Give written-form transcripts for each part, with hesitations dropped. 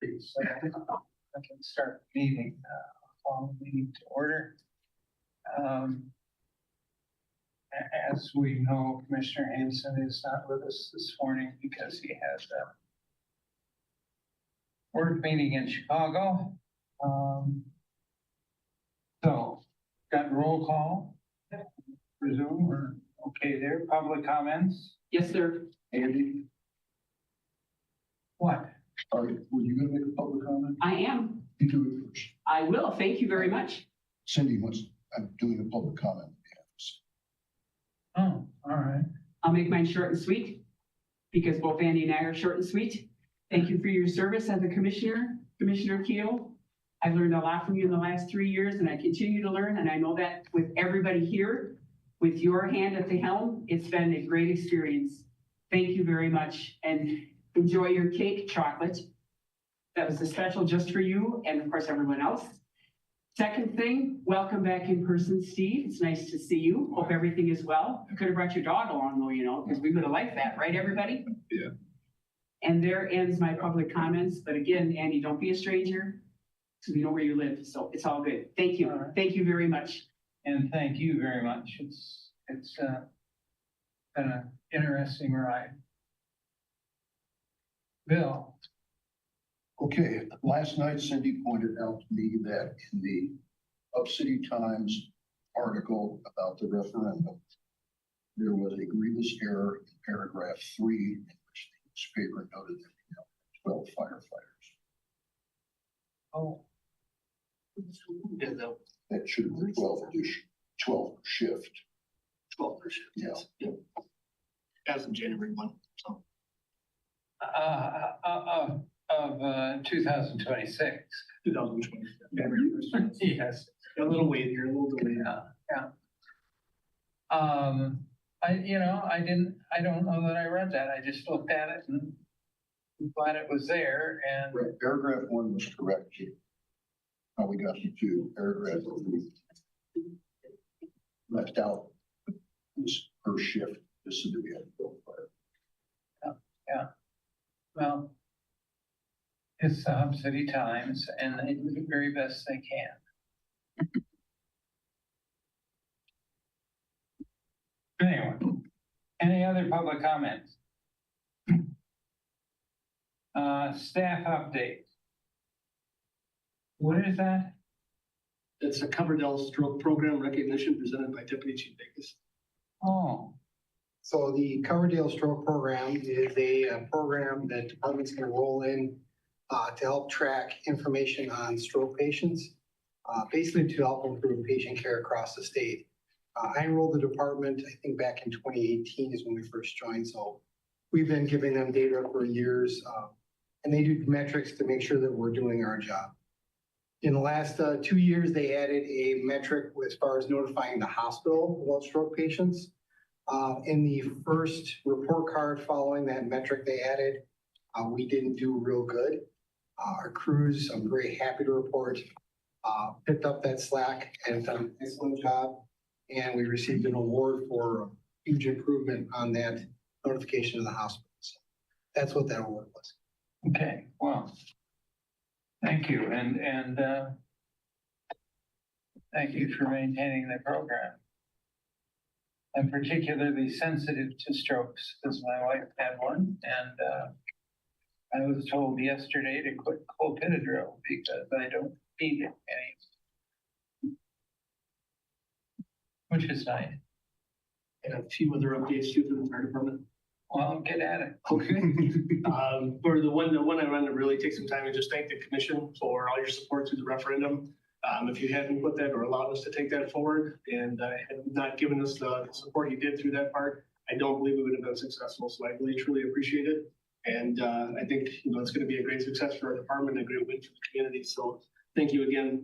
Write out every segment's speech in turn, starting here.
please. I can start the meeting, call the meeting to order. As we know, Commissioner Hanson is not with us this morning because he has a work meeting in Chicago. So, got roll call, presume we're okay there. Public comments? Yes, sir. Andy, What? were you gonna make a public comment? I am. You do it first. I will. Thank you very much. Cindy I'm doing a public comment. Oh, all right. I'll make mine short and sweet because both Andy and I are short and sweet. Thank you for your service as a commissioner, Commissioner Keel. I've learned a lot from you in the last 3 years and I continue to learn. And I know that with everybody here, with your hand at the helm, it's been a great experience. Thank you very much and enjoy your cake chocolate. That was a special just for you and of course everyone else. Second thing, welcome back in person, Steve. It's nice to see you. Hope everything is well. You could have brought your dog along though, you know, because we would have liked that, right, everybody? Yeah. And there ends my public comments. But again, Andy, don't be a stranger because we know where you live. So it's all good. Thank you. All right. Thank you very much. And thank you very much. It's been an interesting ride. Bill. Okay, last night Cindy pointed out to me that in the Up-City Times article about the referendum, there was a grievous error in paragraph 3 in which the newspaper noted that we have 12 firefighters. Oh. That should have been 12 per shift. 12 per shift. Yeah. Yep. As of January 1. So Of 2026. 2020. Yes. A little wait here, a little delay. Yeah. I don't know that I read that. I just looked at it and I'm glad it was there and Right, paragraph 1 was correct. How we got to 2, paragraph 3 left out this per shift. This is to be at 12 fire. yeah. Well, it's the Hub City Times and they do the very best they can. Anyway, any other public comments? Staff update. What is that? It's a Coverdell Stroke Program recognition presented by Deputy Chief Dacus. Oh, So the Coverdell Stroke Program is a program that departments can enroll in to help track information on stroke patients, basically to help improve patient care across the state. I enrolled the department, I think back in 2018 is when we first joined. So we've been giving them data for years and they do metrics to make sure that we're doing our job. In the last 2 years, they added a metric as far as notifying the hospital about stroke patients. In the first report card following that metric they added, we didn't do real good. Our crews, I'm very happy to report, picked up that slack and done an excellent job. And we received an award for huge improvement on that notification of the hospital. So that's what that award was. okay, well, thank you, and thank you for maintaining the program. I'm particularly sensitive to strokes because my wife had one, and I was told yesterday to quit clopidogrel because I don't need it any, which is nice. And a few other updates too from the fire department. Well, get at it. Okay. For the one I wanted to really take some time and just thank the commission for all your support through the referendum. If you hadn't put that or allowed us to take that forward and had not given us the support you did through that part, I don't believe we would have been successful. So I really, truly appreciate it. And I think, it's going to be a great success for our department and a great win for the community. So thank you again.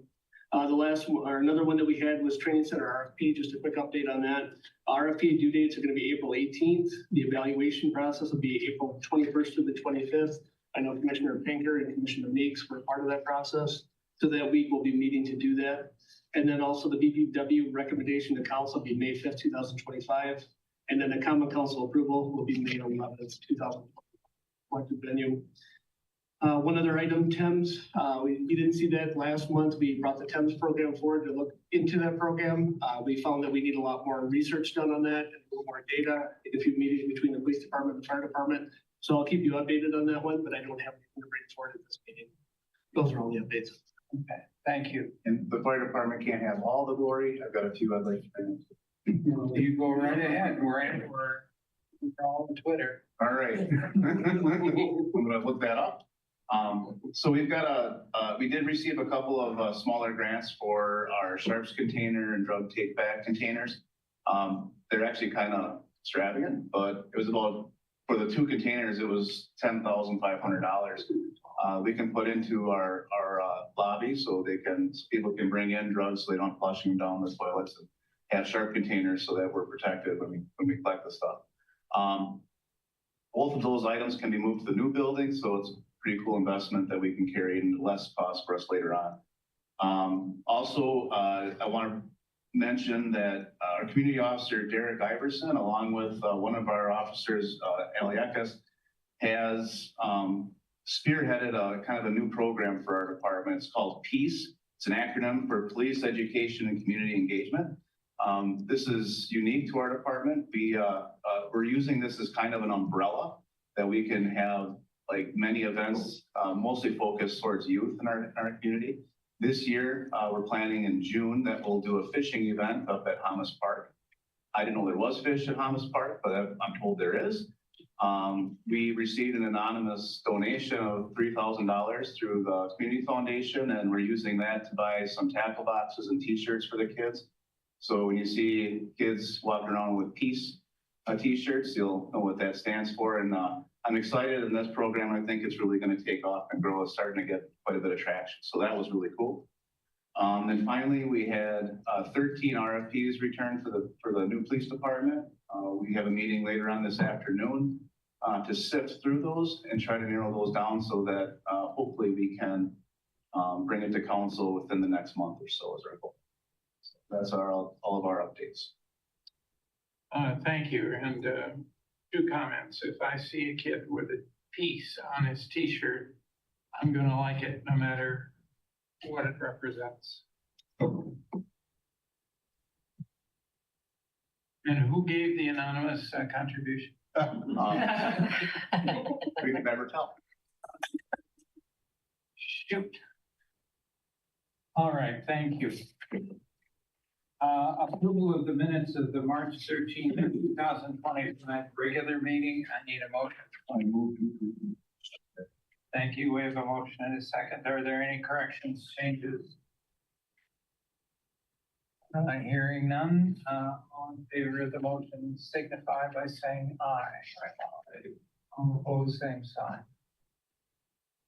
The last one, or another one that we had was Training Center RFP. Just a quick update on that. RFP due dates are going to be April 18th. The evaluation process will be April 21st to the 25th. I know Commissioner Pinker and Commissioner Meeks were part of that process. So that week we'll be meeting to do that. And then also the BPW recommendation to council will be May 5th, 2025. And then the common council approval will be May 11th, 2020 venue. One other item, TEMS, you didn't see that last month. We brought the TEMS program forward to look into that program. We found that we need a lot more research done on that, and a little more data, in a few meetings between the police department and the fire department. So I'll keep you updated on that one, but I don't have anything to bring forward at this meeting. Those are all the updates. Okay, thank you. And the fire department can't have all the glory. I've got a few I'd like to bring. You go right ahead. We're all on Twitter. All right. I'm gonna look that up. So we've got we did receive a couple of smaller grants for our sharps container and drug take back containers. They're actually kind of extravagant, but it was about, for the 2 containers, it was $10,500. We can put into our lobby so people can bring in drugs so they don't flush them down the toilets, and have sharp containers so that we're protected when we collect the stuff. Both of those items can be moved to the new building, so it's a pretty cool investment that we can carry and less cost for us later on. Also, I want to mention that our community officer, Derek Iverson, along with one of our officers, Aliekas, has spearheaded a kind of a new program for our department. It's called PEACE. It's an acronym for Police Education and Community Engagement. This is unique to our department. We're using this as kind of an umbrella that we can have like many events, mostly focused towards youth in our community. This year, we're planning in June that we'll do a fishing event up at Hamas Park. I didn't know there was fish at Hamas Park, but I'm told there is. We received an anonymous donation of $3,000 through the Community Foundation, and we're using that to buy some tackle boxes and t-shirts for the kids. So when you see kids walking around with PEACE t-shirts, you'll know what that stands for. And I'm excited in this program. I think it's really going to take off and grow. It's starting to get quite a bit of traction. So that was really cool. And finally, we had 13 RFPs returned for the new police department. We have a meeting later on this afternoon to sift through those and try to narrow those down so that hopefully we can bring it to council within the next month or so as our goal. So that's all of our updates. Thank you. And 2 comments. If I see a kid with a piece on his t-shirt, I'm going to like it no matter what it represents. And who gave the anonymous contribution? We can never tell. Shoot. All right, thank you. Approval of the minutes of the March 13th, 2025 regular meeting. I need a motion. I move to approve. Thank you. We have a motion and a second. Are there any corrections, changes? Hearing none. All in favor of the motion signify by saying aye. All opposed, same sign.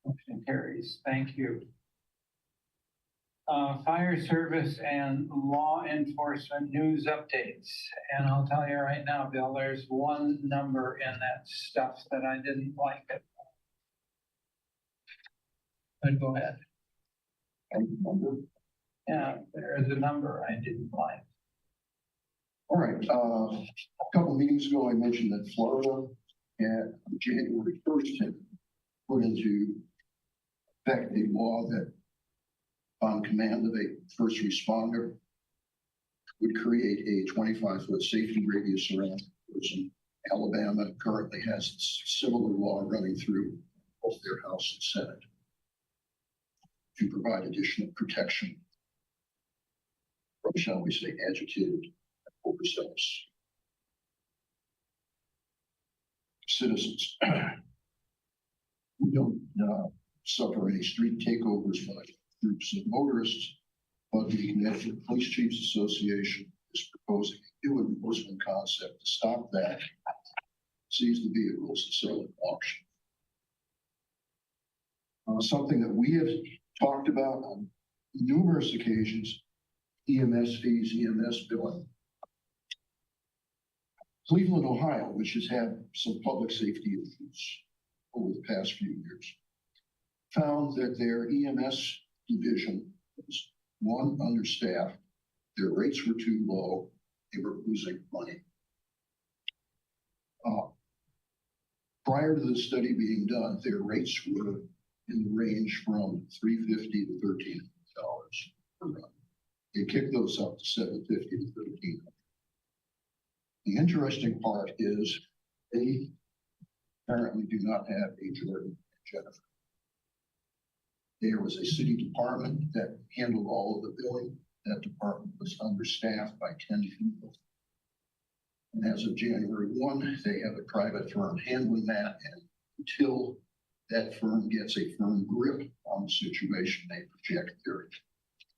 Motion carries. Thank you. Fire service and law enforcement news updates. And I'll tell you right now, Bill, there's one number in that stuff that I didn't like it. But go ahead. Yeah, there's a number I didn't like. All right, a couple meetings ago, I mentioned that Florida had January 1st had put into effect a law that on command of a first responder would create a 25-foot safety radius around the person. Alabama currently has a similar law running through both their House and Senate to provide additional protection from, shall we say, agitated, overzealous citizens who don't suffer any street takeovers by groups of motorists, but the Connecticut Police Chiefs Association is proposing a new enforcement concept to stop that, seize the vehicles and sell at auction. Something that we have talked about on numerous occasions, EMS fees, EMS billing. Cleveland, Ohio, which has had some public safety issues over the past few years, found that their EMS division was, one, understaffed, their rates were too low, they were losing money. Prior to the study being done, their rates were in the range from $350 to $1,300 per run. They kick those up to $750 to $1,300. The interesting part is they apparently do not have a Jordan and Jennifer. There was a city department that handled all of the billing. That department was understaffed by 10 people. And as of January 1, they have a private firm handling that. And until that firm gets a firm grip on the situation, they project their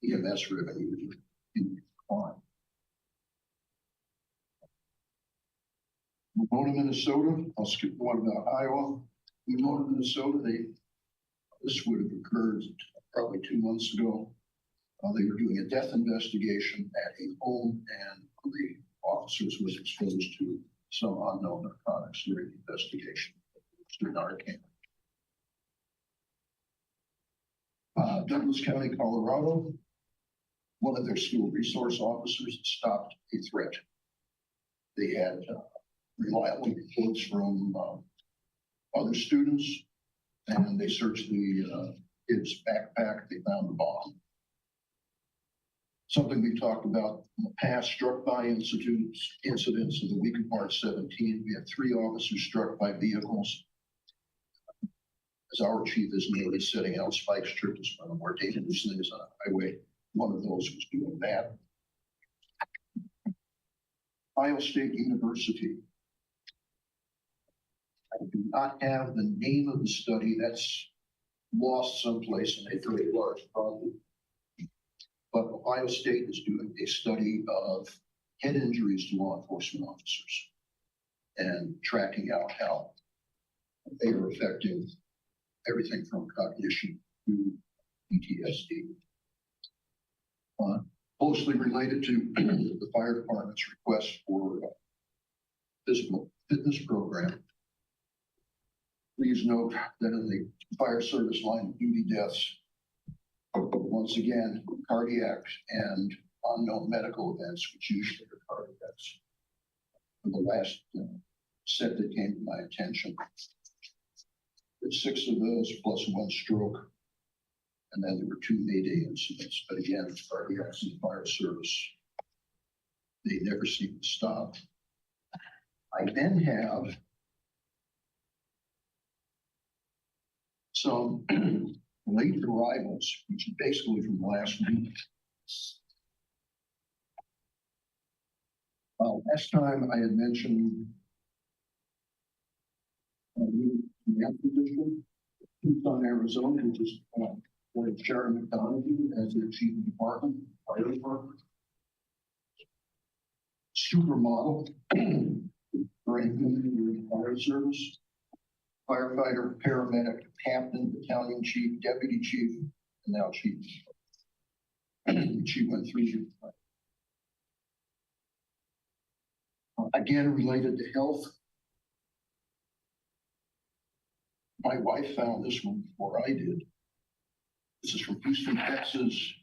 EMS revenue in decline. We'll go to Minnesota. I'll skip one about Iowa. We go to Minnesota. This would have occurred probably 2 months ago. They were doing a death investigation at a home, and the officers was exposed to some unknown narcotics during the investigation. Narcan. Douglas County, Colorado. One of their school resource officers stopped a threat. They had reliable reports from other students, and they searched the kid's backpack. They found a bomb. Something we talked about in the past, struck by incidents of the week of March 17. We had 3 officers struck by vehicles. As our chief is nearly setting out spike strips is one of the more dangerous things on a highway. One of those was doing that. Ohio State University. I do not have the name of the study. That's lost someplace in a very large problem. But Ohio State is doing a study of head injuries to law enforcement officers and tracking out how they are affecting everything from cognition to PTSD. Closely related to the fire department's request for a physical fitness program. Please note that in the fire service line of duty deaths, once again, cardiac and unknown medical events, which usually are cardiac deaths. For the last set that came to my attention, there's 6 of those plus 1 stroke. And then there were 2 Mayday incidents, but again, cardiac and fire service, they never seem to stop. I then have some late arrivals, which is basically from last week. Last time I had mentioned the position, Tucson, Arizona, which is with Sharon McDonough as their chief of department, fire department. Supermodel for any fire service. Firefighter, paramedic, captain, battalion chief, deputy chief, and now chief. She went through. Again, related to health. My wife found this one before I did. This is from Houston, Texas,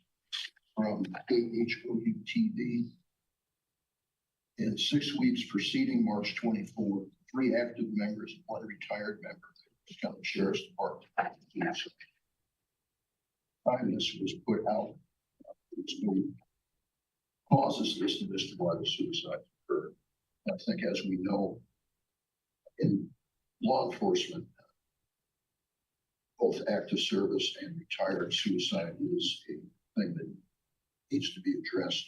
from KHOU TV. In 6 weeks preceding March 24, 3 active members and 1 retired member of the County Sheriff's Department. This was put out. Causes listed as to why the suicide occurred. I think, as we know, in law enforcement, both active service and retired suicide is a thing that needs to be addressed.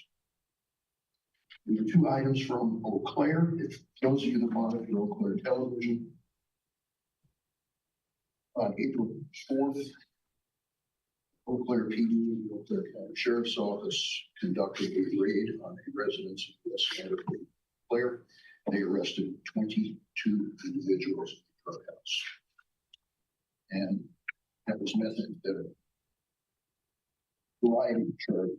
We have 2 items from Eau Claire. If those of you that monitor Eau Claire television, on April 4th, Eau Claire PD, Eau Claire County Sheriff's Office conducted a raid on a residence of West Santa Fe, Eau Claire. They arrested 22 individuals in the drug house. And that was methamphetamine. Variety of charge.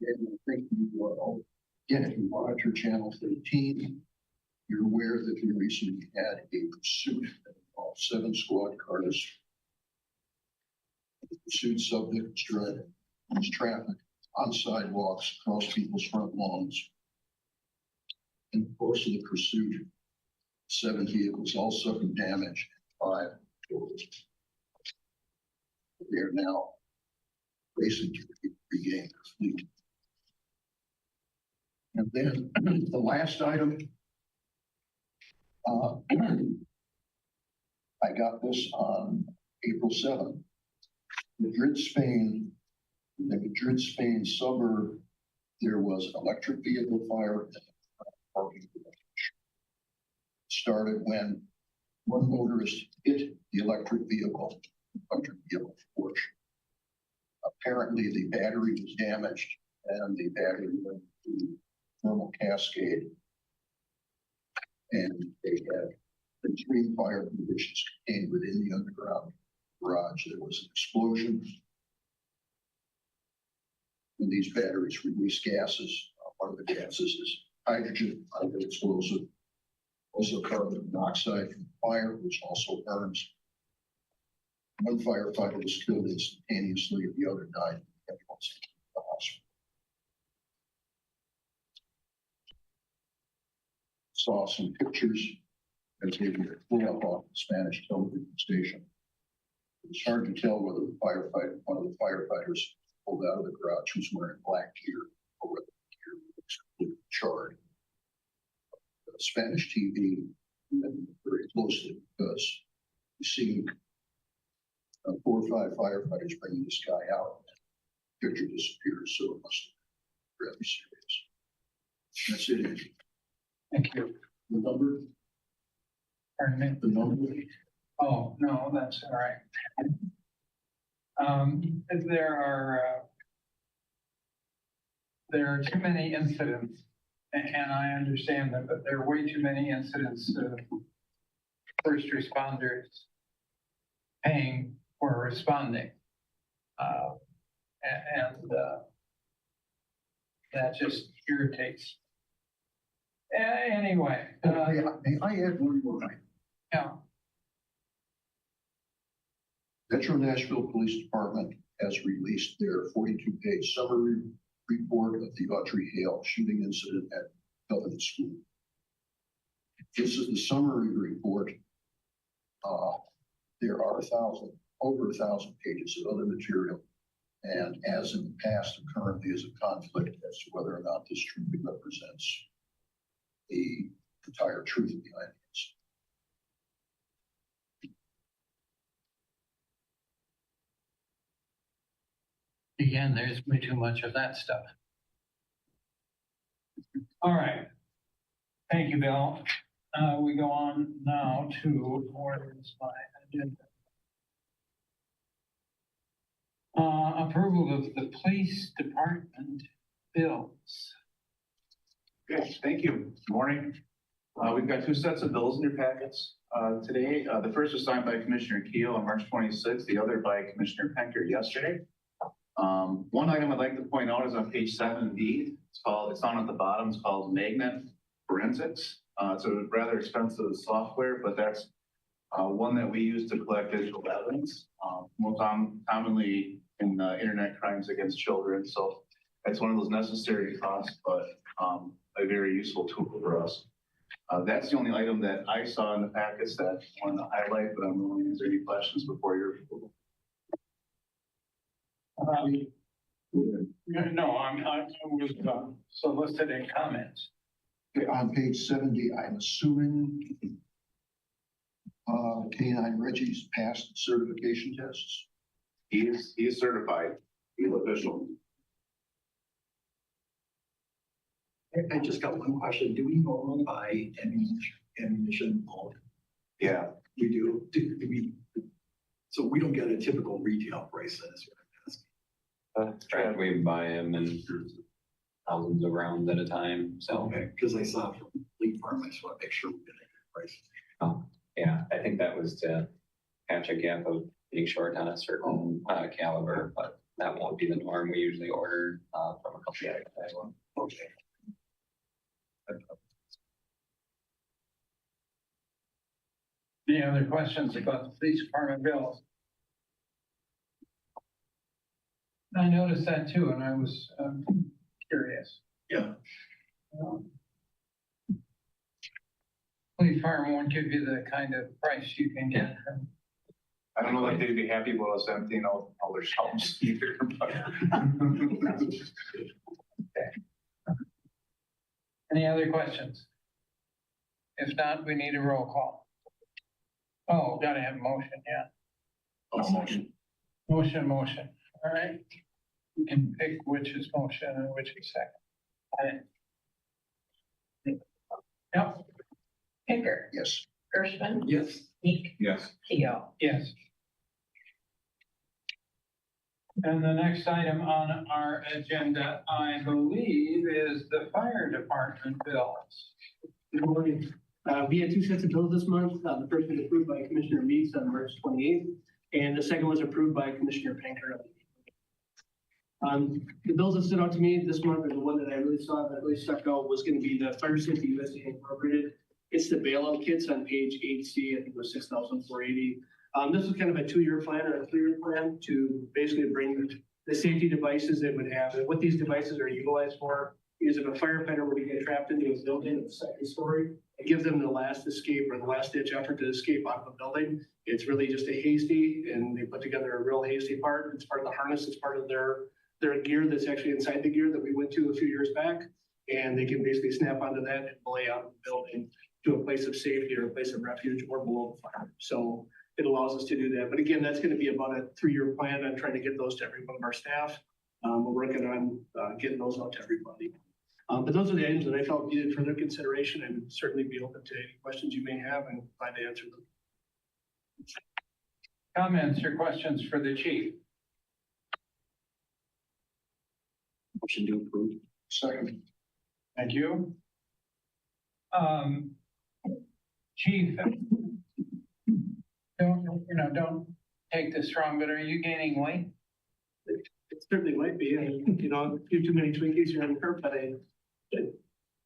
And I think you all, again, if you monitor channel 13, you're aware that we recently had a pursuit that involved 7 squad cars. The pursuit subject was driving traffic on sidewalks, across people's front lawns. In the course of the pursuit, 7 vehicles all suffered damage and 5 killed. They are now racing to regain their fleet. And then the last item, I got this on April 7th. Madrid, Spain, in the Madrid, Spain suburb, there was an electric vehicle fire in the parking garage. Started when one motorist hit the electric vehicle Porsche. Apparently the battery was damaged and the battery went to thermal cascade. And they had extreme fire conditions contained within the underground garage. There was an explosion. And these batteries release gases. One of the gases is hydrogen, highly explosive. Also carbon monoxide from fire, which also burns. One firefighter was killed instantaneously, and the other died in the hospital. Saw some pictures as they were pulled up off the Spanish television station. It was hard to tell whether one of the firefighters pulled out of the garage was wearing black gear or whether the gear was completely charred. The Spanish TV very closely because you see 4 or 5 firefighters bringing this guy out. The picture disappears, so it must be really serious. That's it, Andy. Thank you. The number? Pardon me? The number? Oh, no, that's all right. There are too many incidents, and I understand that, but there are way too many incidents of first responders paying for responding. That just irritates. Anyway. May I add one more item? Yeah. Metro Nashville Police Department has released their 42-page summary report of the Audrey Hale shooting incident at Covenant School. This is the summary report. There are over 1,000 pages of other material. And as in the past, there currently is a conflict as to whether or not this truly represents the entire truth behind it. Again, there's way too much of that stuff. All right. Thank you, Bill. We go on now to where's my agenda. Approval of the police department bills. Okay, thank you. Good morning. We've got 2 sets of bills in your packets today. The first was signed by Commissioner Keel on March 26th, the other by Commissioner Penker yesterday. One item I'd like to point out is on page 7B. It's down at the bottom. It's called Magnet Forensics. It's a rather expensive software, but that's one that we use to collect digital evidence, most commonly in internet crimes against children. So it's one of those necessary costs, but a very useful tool for us. That's the only item that I saw in the packets that I wanted to highlight, but I'm willing to answer any questions before your approval. No, I was soliciting comments. Okay, on page 70, I'm assuming K9 Reggie's passed certification tests. He is certified, he's official. I just got one question. Do we normally buy ammunition bulk? Yeah, We do. Do we? So we don't get a typical retail price. That's what I'm asking. Right, we buy them in thousands of rounds at a time, so. Okay, because I saw from Fleet Farm, I just want to make sure we get a good price. Oh, yeah, I think that was to patch a gap of being short on a certain caliber, but that won't be the norm. We usually order from a company like that one. Okay. Any other questions about the police department bills? I noticed that too, and I was curious. Yeah. Police department won't give you the kind of price you can get from I don't know if they'd be happy about us emptying out all their shelves either, but. Any other questions? If not, we need a roll call. Oh, gotta have a motion, yeah. Motion, all right. You can pick which is motion and which is second. All right. Yep, Pinker, Yes. Gershman, Yes. Meek, Yes. Keo. yes. And the next item on our agenda, I believe, is the fire department bills. Good morning. We had two sets of bills this month. The first was approved by Commissioner Meeks on March 28th, and the second was approved by Commissioner Panker. The bills that stood out to me this month, or the one that I really saw that really stuck out, was going to be the Fire Safety USA Incorporated. It's the bailout kits on page 8C. I think it was $6,480. This was kind of a 2-year plan or a 3-year plan to basically bring the safety devices that would have, and what these devices are utilized for is if a firefighter were to get trapped into a building of the second story, it gives them the last escape or the last ditch effort to escape out of a building. It's really just a hasty, and they put together a real hasty part. It's part of the harness. It's part of their gear that's actually inside the gear that we went to a few years back. And they can basically snap onto that and belay out of the building to a place of safety or a place of refuge or below the fire. So it allows us to do that. But again, that's going to be about a 3-year plan on trying to get those to every one of our staff. We're working on getting those out to everybody. But those are the items that I felt needed further consideration, and certainly be open to any questions you may have and glad to answer them. Comments or questions for the chief? Motion to approve. Second. Thank you. Chief, don't take this wrong, but are you gaining weight? It certainly might be, and a few too many Twinkies here on the curb, but I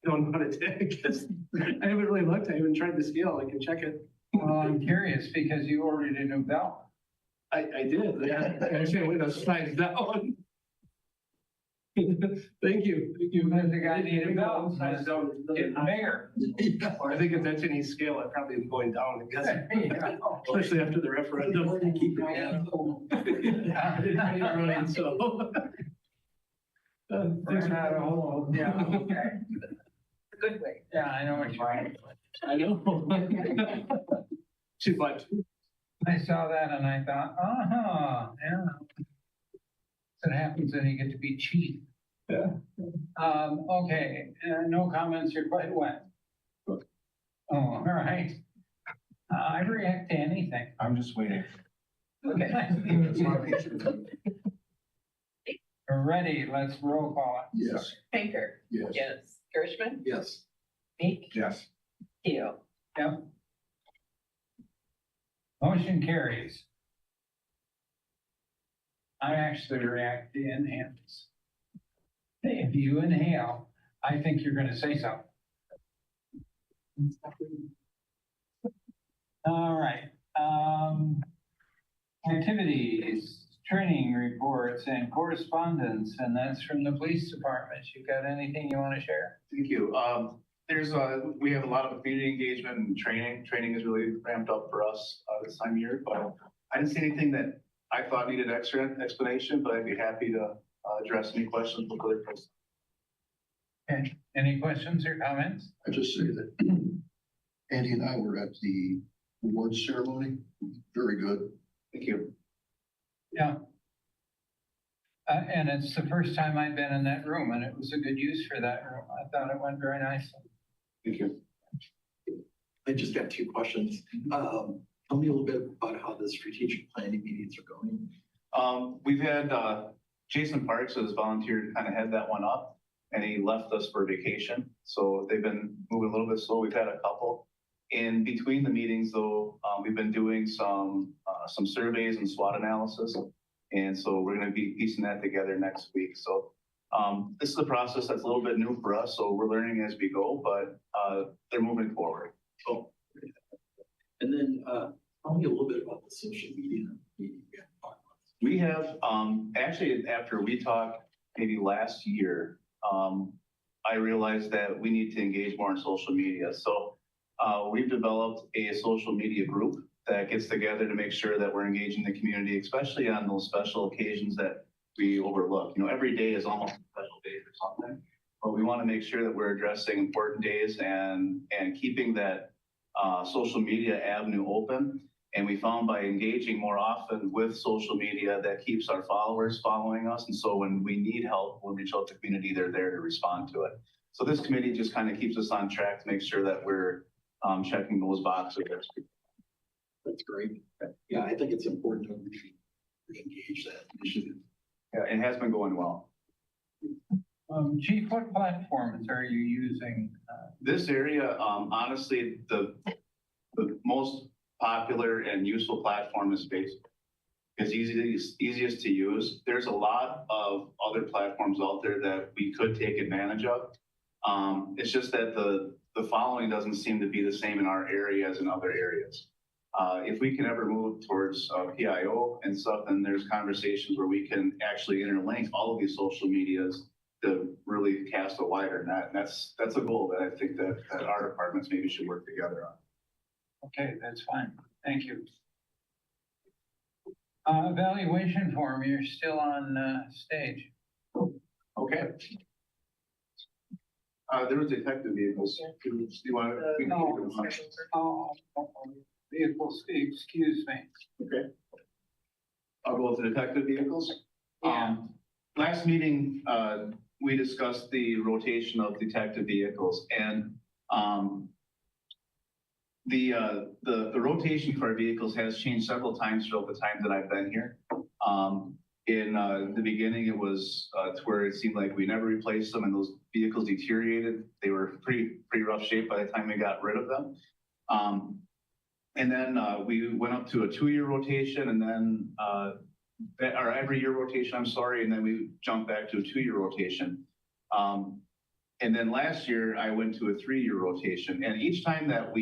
don't know how to take this. I haven't really looked. I haven't tried the scale. I can check it. Well, I'm curious because you ordered a new belt. I did. Yeah. I was going to size down. Thank you. Because the guy needed a belt, so I was getting bigger. I think if that's any scale, I probably am going down, I guess, especially after the referendum. Running, so. We're not a whole, yeah, okay. Good way. Yeah, I know what you're saying. I know. Too much. I saw that and I thought, yeah. That happens when you get to be chief. Yeah. Okay, no comments, you're quite wet. Oh, all right. I react to anything. I'm just waiting. Okay. We're ready, let's roll call it. Yes. Pinker, Yes. yes. Gershman, Yes. Meek, Yes. Keo. Yep. Motion carries. I actually react to inhales. If you inhale, I think you're gonna say something. All right, activities, training reports and correspondence, and that's from the police department. You got anything you wanna share? Thank you. We have a lot of community engagement and training. Training is really ramped up for us this time of year, but I didn't see anything that I thought needed extra explanation, but I'd be happy to address any questions with other folks. Okay, any questions or comments? I just say that Andy and I were at the awards ceremony. Very good. Thank you. Yeah. And it's the first time I've been in that room, and it was a good use for that room. I thought it went very nicely. Thank you. I just got 2 questions. Tell me a little bit about how the strategic planning meetings are going. We've had Jason Parks has volunteered to kind of head that one up, and he left us for vacation. So they've been moving a little bit slow. We've had a couple. In between the meetings, though, we've been doing some surveys and SWOT analysis. And so we're going to be piecing that together next week. So this is a process that's a little bit new for us. So we're learning as we go, but they're moving forward. Oh, and then tell me a little bit about the social media meeting. We have, actually, after we talked maybe last year, I realized that we need to engage more in social media. So we've developed a social media group that gets together to make sure that we're engaging the community, especially on those special occasions that we overlook. You know, every day is almost a special day for something, but we want to make sure that we're addressing important days and keeping that social media avenue open. And we found by engaging more often with social media, that keeps our followers following us. And so when we need help, we'll reach out to the community, they're there to respond to it. So this committee just kind of keeps us on track to make sure that we're checking those boxes. That's great. Yeah, I think it's important that we engage that initiative. Yeah, it has been going well. Chief, what platforms are you using? This area, honestly, the most popular and useful platform is Facebook. It's easiest to use. There's a lot of other platforms out there that we could take advantage of. It's just that the following doesn't seem to be the same in our area as in other areas. If we can ever move towards PIO and stuff, then there's conversations where we can actually interlink all of these social medias to really cast a wider net. And that's a goal that I think that our departments maybe should work together on. Okay, that's fine. Thank you. Evaluation form, you're still on stage. Okay. There was detective vehicles. Do you want to? Vehicles, excuse me. Okay. I'll go with the detective vehicles. Yeah. Last meeting, we discussed the rotation of detective vehicles, and the rotation for our vehicles has changed several times throughout the time that I've been here. In the beginning, it was to where it seemed like we never replaced them, and those vehicles deteriorated. They were pretty rough shape by the time we got rid of them. And then we went up to a 2-year rotation, and then or every year rotation, I'm sorry, and then we jumped back to a 2-year rotation. And then last year I went to a 3-year rotation, and each time that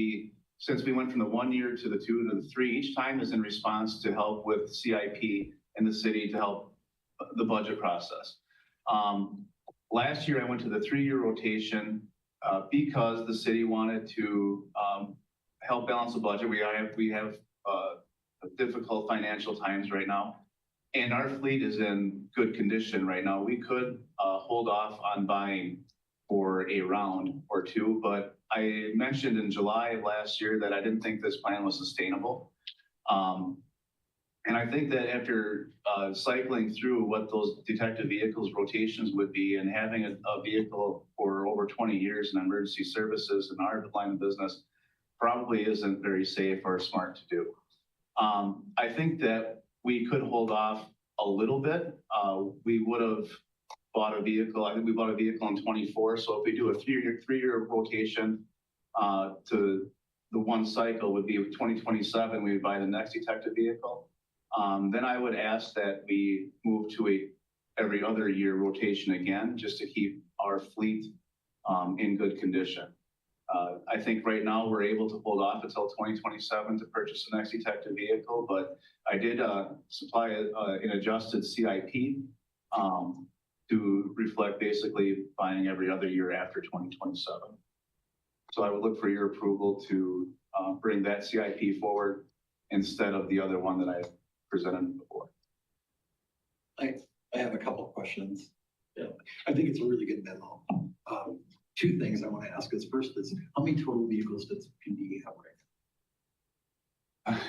since we went from the 1 year to the 2 to the 3, each time is in response to help with CIP in the city to help the budget process. Last year I went to the 3-year rotation because the city wanted to help balance the budget. We have difficult financial times right now, and our fleet is in good condition right now. We could hold off on buying for a round or two, but I mentioned in July of last year that I didn't think this plan was sustainable. And I think that after cycling through what those detective vehicles rotations would be, and having a vehicle for over 20 years in emergency services in our line of business probably isn't very safe or smart to do. I think that we could hold off a little bit. We would have bought a vehicle. I think we bought a vehicle in 24. So if we do a 3-year rotation to the one cycle would be 2027, we would buy the next detective vehicle. Then I would ask that we move to a every other year rotation again, just to keep our fleet in good condition. I think right now we're able to hold off until 2027 to purchase the next detective vehicle, but I did supply an adjusted CIP to reflect basically buying every other year after 2027. So I would look for your approval to bring that CIP forward instead of the other one that I presented before. I have a couple of questions. Yeah, I think it's a really good memo. 2 things I want to ask is, first is, how many total vehicles does PD have right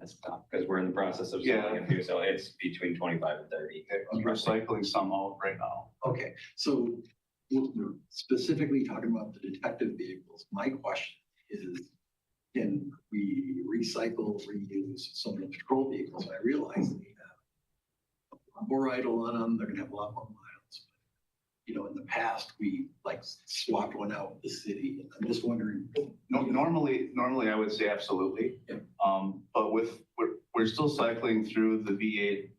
That's tough, because we're in the process of selling a few, so it's between 25 and 30. I'm recycling some out right now. now? Okay, so we're specifically talking about the detective vehicles. My question is, can we recycle, reuse some of the patrol vehicles? And I realize they have a lot more idle on them. They're gonna have a lot more miles. You know, in the past, we like swapped one out with the city. And I'm just wondering. No, normally I would say absolutely. Yeah. But we're still cycling through the V8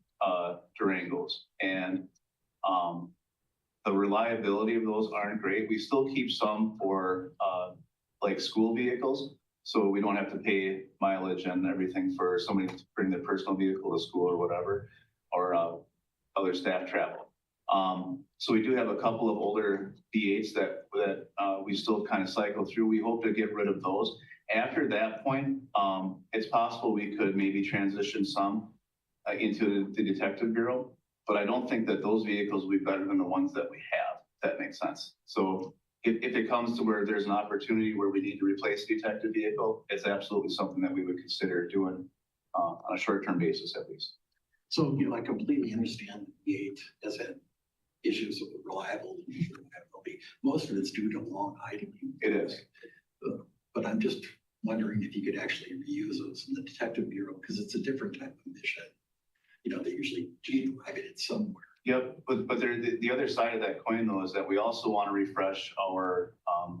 Durangos, and the reliability of those aren't great. We still keep some for like school vehicles, so we don't have to pay mileage and everything for somebody to bring their personal vehicle to school or whatever, or other staff travel. So we do have a couple of older D8s that we still kind of cycle through. We hope to get rid of those. After that point, it's possible we could maybe transition some into the detective bureau, but I don't think that those vehicles will be better than the ones that we have, if that makes sense. So if it comes to where there's an opportunity where we need to replace a detective vehicle, it's absolutely something that we would consider doing on a short-term basis at least. So, I completely understand the eight has had issues with reliability. Most of it's due to long idling. It is. But I'm just wondering if you could actually reuse those in the detective bureau, because it's a different type of mission. They usually drive it somewhere. Yep, but the other side of that coin though is that we also want to refresh our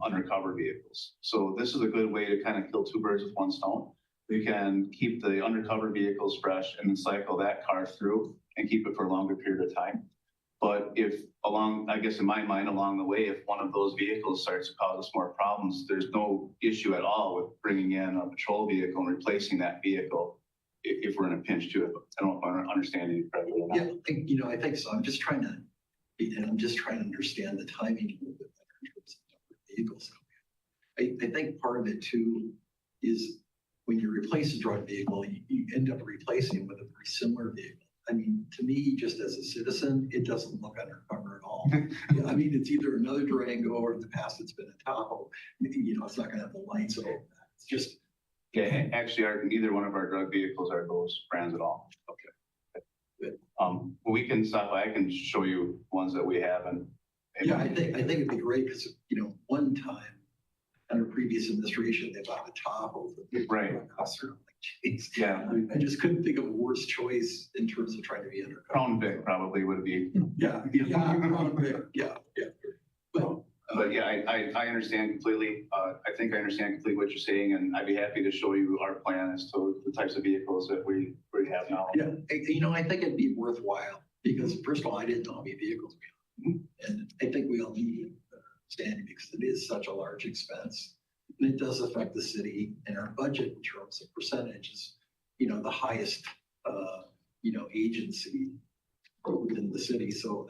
undercover vehicles. So this is a good way to kind of kill two birds with one stone. We can keep the undercover vehicles fresh and then cycle that car through and keep it for a longer period of time. But if I guess in my mind, along the way, if one of those vehicles starts to cause us more problems, there's no issue at all with bringing in a patrol vehicle and replacing that vehicle if we're in a pinch too. I don't know if I'm understanding you correctly or not. Yeah, I think so. I'm just trying to understand the timing a little bit better in terms of vehicles. I think part of it too is when you replace a drug vehicle, you end up replacing with a very similar vehicle. I mean, to me, just as a citizen, it doesn't look undercover at all. I mean, it's either another Durango or in the past it's been a Tahoe. It's not going to have the lights and all that. It's just. Yeah, actually, neither one of our drug vehicles are those brands at all. Okay. Good. We can stop by. I can show you ones that we have, and yeah, I think it'd be great because one time under previous administration they bought a Tahoe for the right. officer. Geez. Yeah, I just couldn't think of a worse choice in terms of trying to be undercover. Crown Vic probably would be. Yeah. But yeah, I understand completely. I think I understand completely what you're saying, and I'd be happy to show you our plan as to the types of vehicles that we have now. Yeah, I think it'd be worthwhile because first of all, I didn't know how many vehicles we had. And I think we all need standing because it is such a large expense. And it does affect the city and our budget in terms of percentages, the highest, agency within the city. So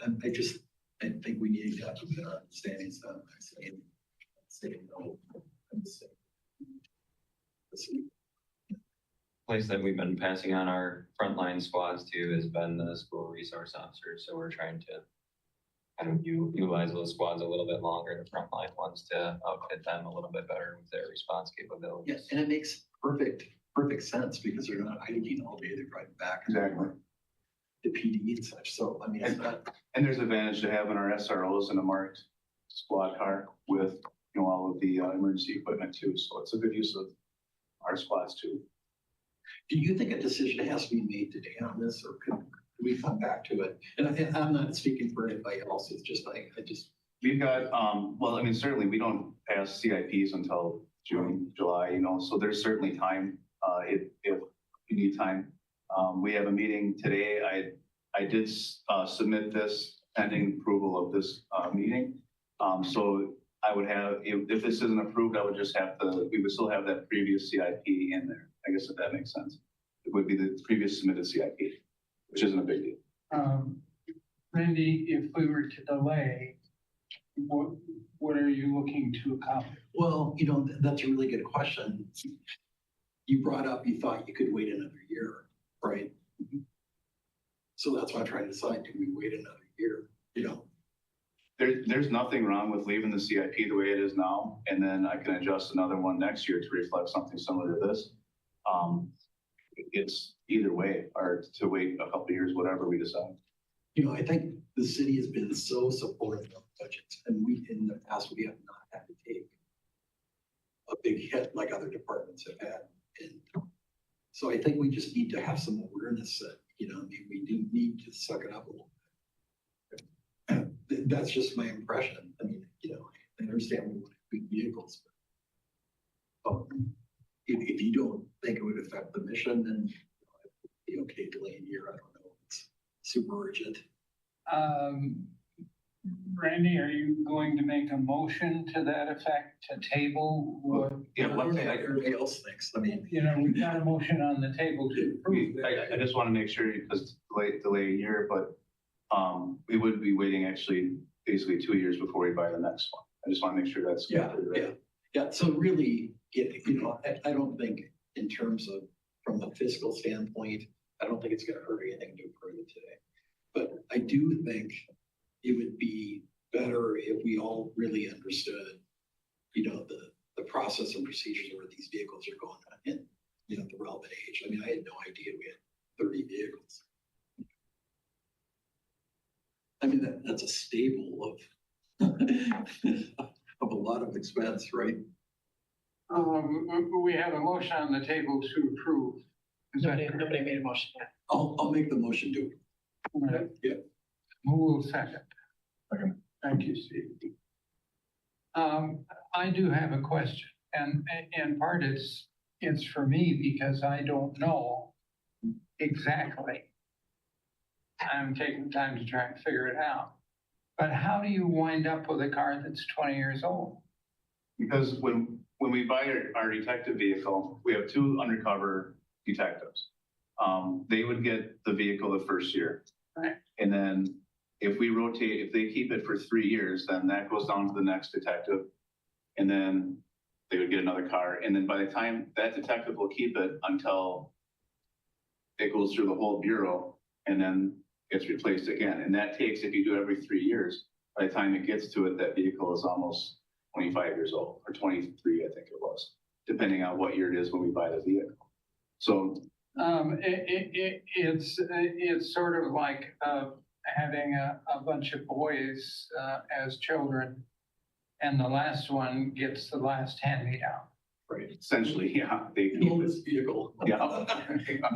I think we need to have standings done. Saying no. Place that we've been passing on our frontline squads to has been the school resource officers. So we're trying to kind of utilize those squads a little bit longer, the frontline ones, to outfit them a little bit better with their response capabilities. Yes, and it makes perfect sense because they're not idling all day, they're driving back. Exactly. The PD and such. So I mean, it's not. And there's advantage to having our SROs in a marked squad car with all of the emergency equipment too. So it's a good use of our squads too. Do you think a decision has to be made today on this, or could we come back to it? And I'm not speaking for anybody else. It's just We've got certainly we don't pass CIPs until June, July. So there's certainly time if you need time. We have a meeting today. I did submit this pending approval of this meeting. So I would have, if this isn't approved, we would still have that previous CIP in there. I guess if that makes sense. It would be the previous submitted CIP, which isn't a big deal. Randy, if we were to delay, what are you looking to accomplish? Well, that's a really good question. You brought up, you thought you could wait another year, right? So that's why I'm trying to decide, do we wait another year? There's nothing wrong with leaving the CIP the way it is now, and then I can adjust another one next year to reflect something similar to this. It's either way, or to wait a couple of years, whatever we decide. I think the city has been so supportive of budgets, and in the past, we have not had to take a big hit like other departments have had. And so I think we just need to have some awareness that, we do need to suck it up a little bit. That's just my impression. I mean, I understand we want big vehicles, but if you don't think it would affect the mission, then it'd be okay delaying a year. I don't know. It's super urgent. Randy, are you going to make a motion to that effect to table what? Yeah, what everybody else thinks. I mean, we've got a motion on the table to approve. I just want to make sure, because delay a year, but we would be waiting actually basically 2 years before we buy the next one. I just want to make sure that's. Yeah, yeah, yeah. So really, I don't think in terms of, from a fiscal standpoint, I don't think it's gonna hurt anything to approve it today. But I do think it would be better if we all really understood, the process and procedures where these vehicles are going on in, the relevant age. I mean, I had no idea we had 30 vehicles. I mean, that's a staple of, of a lot of expense, right? We have a motion on the table to approve. Is that correct? Nobody made a motion yet. I'll make the motion to. Right. Yeah. Who will second? Second. Thank you, Steve. I do have a question, and in part it's for me because I don't know exactly. I'm taking time to try and figure it out. But how do you wind up with a car that's 20 years old? Because when we buy our detective vehicle, we have 2 undercover detectives. They would get the vehicle the first year. Right. And then if we rotate, if they keep it for 3 years, then that goes down to the next detective. And then they would get another car. And then by the time that detective will keep it until it goes through the whole bureau and then gets replaced again. And that takes, if you do it every 3 years, by the time it gets to it, that vehicle is almost 25 years old, or 23, I think it was, depending on what year it is when we buy the vehicle. So it's sort of like having a bunch of boys as children, and the last one gets the last hand-me-down. Right. essentially, yeah, they The keep it. oldest vehicle. Yeah.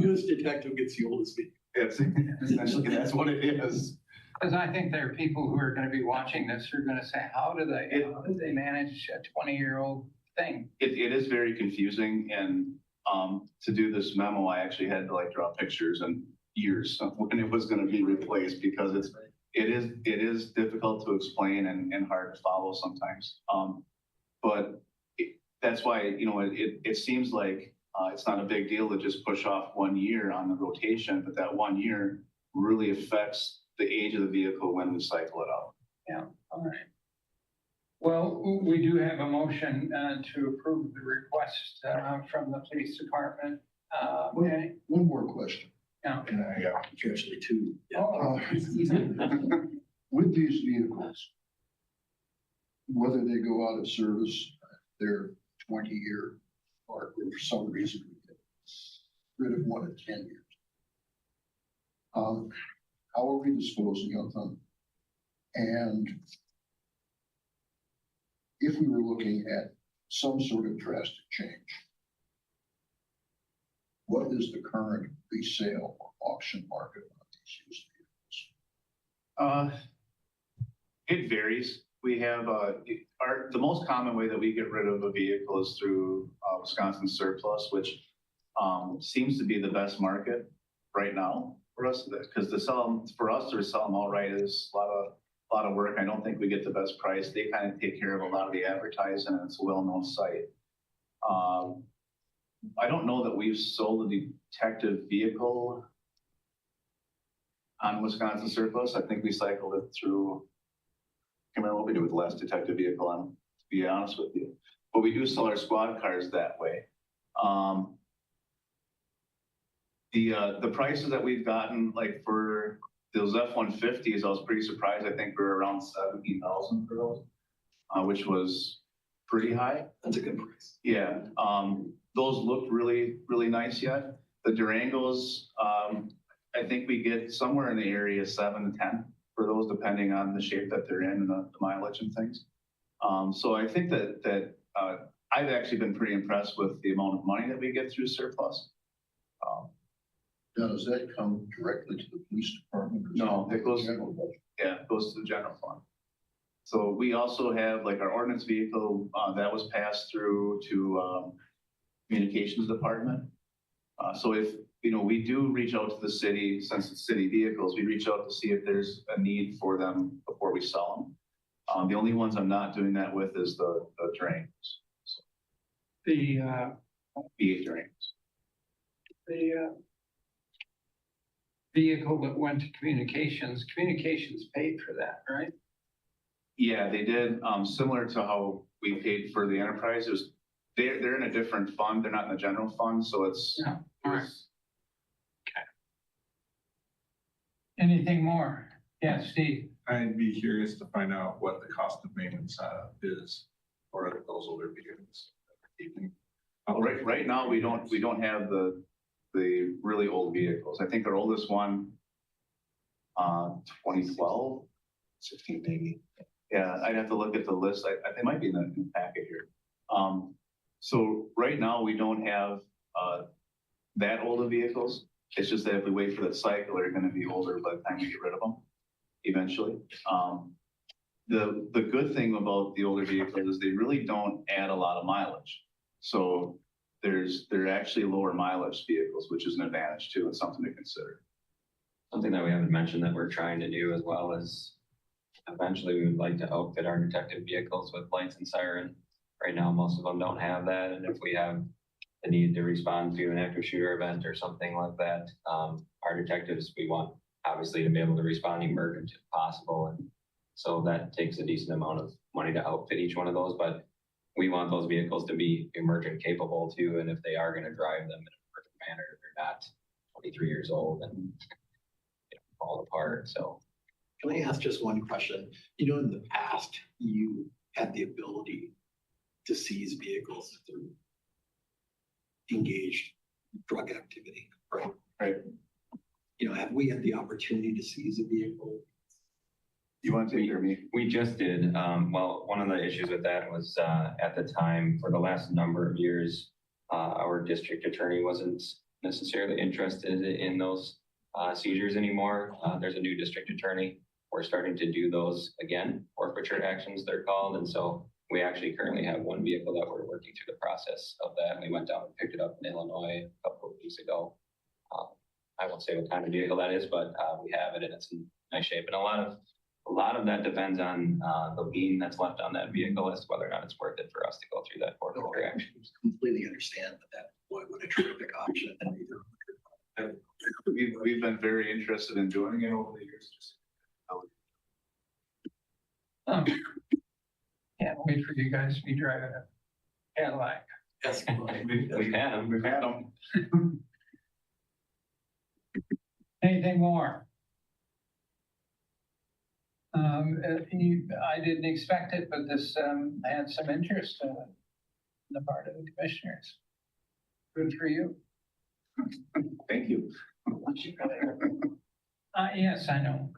Newest detective gets the oldest vehicle. It's essentially, that's what it is. Because I think there are people who are going to be watching this who are going to say, how do they manage a 20-year-old thing? It is very confusing, and to do this memo, I actually had to like draw pictures and years of when it was going to be replaced, because it is difficult to explain and hard to follow sometimes. But that's why, it seems like it's not a big deal to just push off 1 year on the rotation, but that 1 year really affects the age of the vehicle when we cycle it out. Yeah, all right. Well, we do have a motion to approve the request from the police department. Okay. One more question. Yeah. And Actually, 2. Yeah. Oh, with these vehicles, whether they go out of service, they're 20-year, or for some reason we get rid of one at 10 years. How are we disposing of them? And if we were looking at some sort of drastic change, what is the current resale or auction market on these used vehicles? It varies. We have, the most common way that we get rid of a vehicle is through Wisconsin Surplus, which seems to be the best market right now for us, because for us to sell them outright is a lot of work. I don't think we get the best price. They kind of take care of a lot of the advertising, and it's a well-known site. I don't know that we've sold a detective vehicle on Wisconsin Surplus. I think we cycled it through, I can't remember what we did with the last detective vehicle on, to be honest with you. But we do sell our squad cars that way. The prices that we've gotten, like for those F-150s, I was pretty surprised. I think we're around 17,000 for those, which was pretty high. That's a good price. Yeah, those look really, really nice yet. The Durangos, I think we get somewhere in the area 7 to 10 for those, depending on the shape that they're in and the mileage and things. So I think that I've actually been pretty impressed with the amount of money that we get through Surplus. Now, does that come directly to the police department? No, it goes, general budget? yeah, it goes to the general fund. So we also have like our ordinance vehicle that was passed through to communications department. So if, we do reach out to the city, since it's city vehicles, we reach out to see if there's a need for them before we sell them. The only ones I'm not doing that with is the Durangos. So, The V8 Durangos. vehicle that went to communications. Communications paid for that, right? Yeah, they did, similar to how we paid for the enterprise. They're in a different fund. They're not in the general fund, so it's. Yeah, all right. Anything more? Yes, Steve? I'd be curious to find out what the cost of maintenance is for those older vehicles. Right now, we don't have the really old vehicles. I think our oldest one, 2012, 16 maybe. Yeah, I'd have to look at the list. They might be in the packet here. So right now, we don't have that old of vehicles. It's just that if we wait for that cycle, they're gonna be older by the time we get rid of them eventually. The good thing about the older vehicles is they really don't add a lot of mileage. So they're actually lower mileage vehicles, which is an advantage too, and something to consider. Something that we haven't mentioned that we're trying to do as well is eventually we would like to outfit our detective vehicles with lights and siren. Right now, most of them don't have that. And if we have the need to respond to an active shooter event or something like that, our detectives, we want obviously to be able to respond emergent if possible. And so that takes a decent amount of money to outfit each one of those, but we want those vehicles to be emergent capable too. And if they are going to drive them in a perfect manner, they're not 23 years old and fall apart. So Can I ask just one question? In the past, you had the ability to seize vehicles through engaged drug activity, right? Right. Have we had the opportunity to seize a vehicle? You want to take it or me? we just did. Well, one of the issues with that was at the time, for the last number of years, our district attorney wasn't necessarily interested in those seizures anymore. There's a new district attorney. We're starting to do those again, forfeiture actions they're called. And so we actually currently have one vehicle that we're working through the process of that. We went down and picked it up in Illinois a couple of weeks ago. I won't say what kind of vehicle that is, but we have it and it's in nice shape. And a lot of that depends on the lien that's left on that vehicle as to whether or not it's worth it for us to go through that forfeiture action. Completely understand that what a terrific option. And either We've been very interested in doing it over the years. Can't wait for you guys to be driving a Cadillac. yes, We've had them. We've had them. Anything more? I didn't expect it, but this had some interest on the part of the commissioners. Good for you. Thank you. Yes, I know.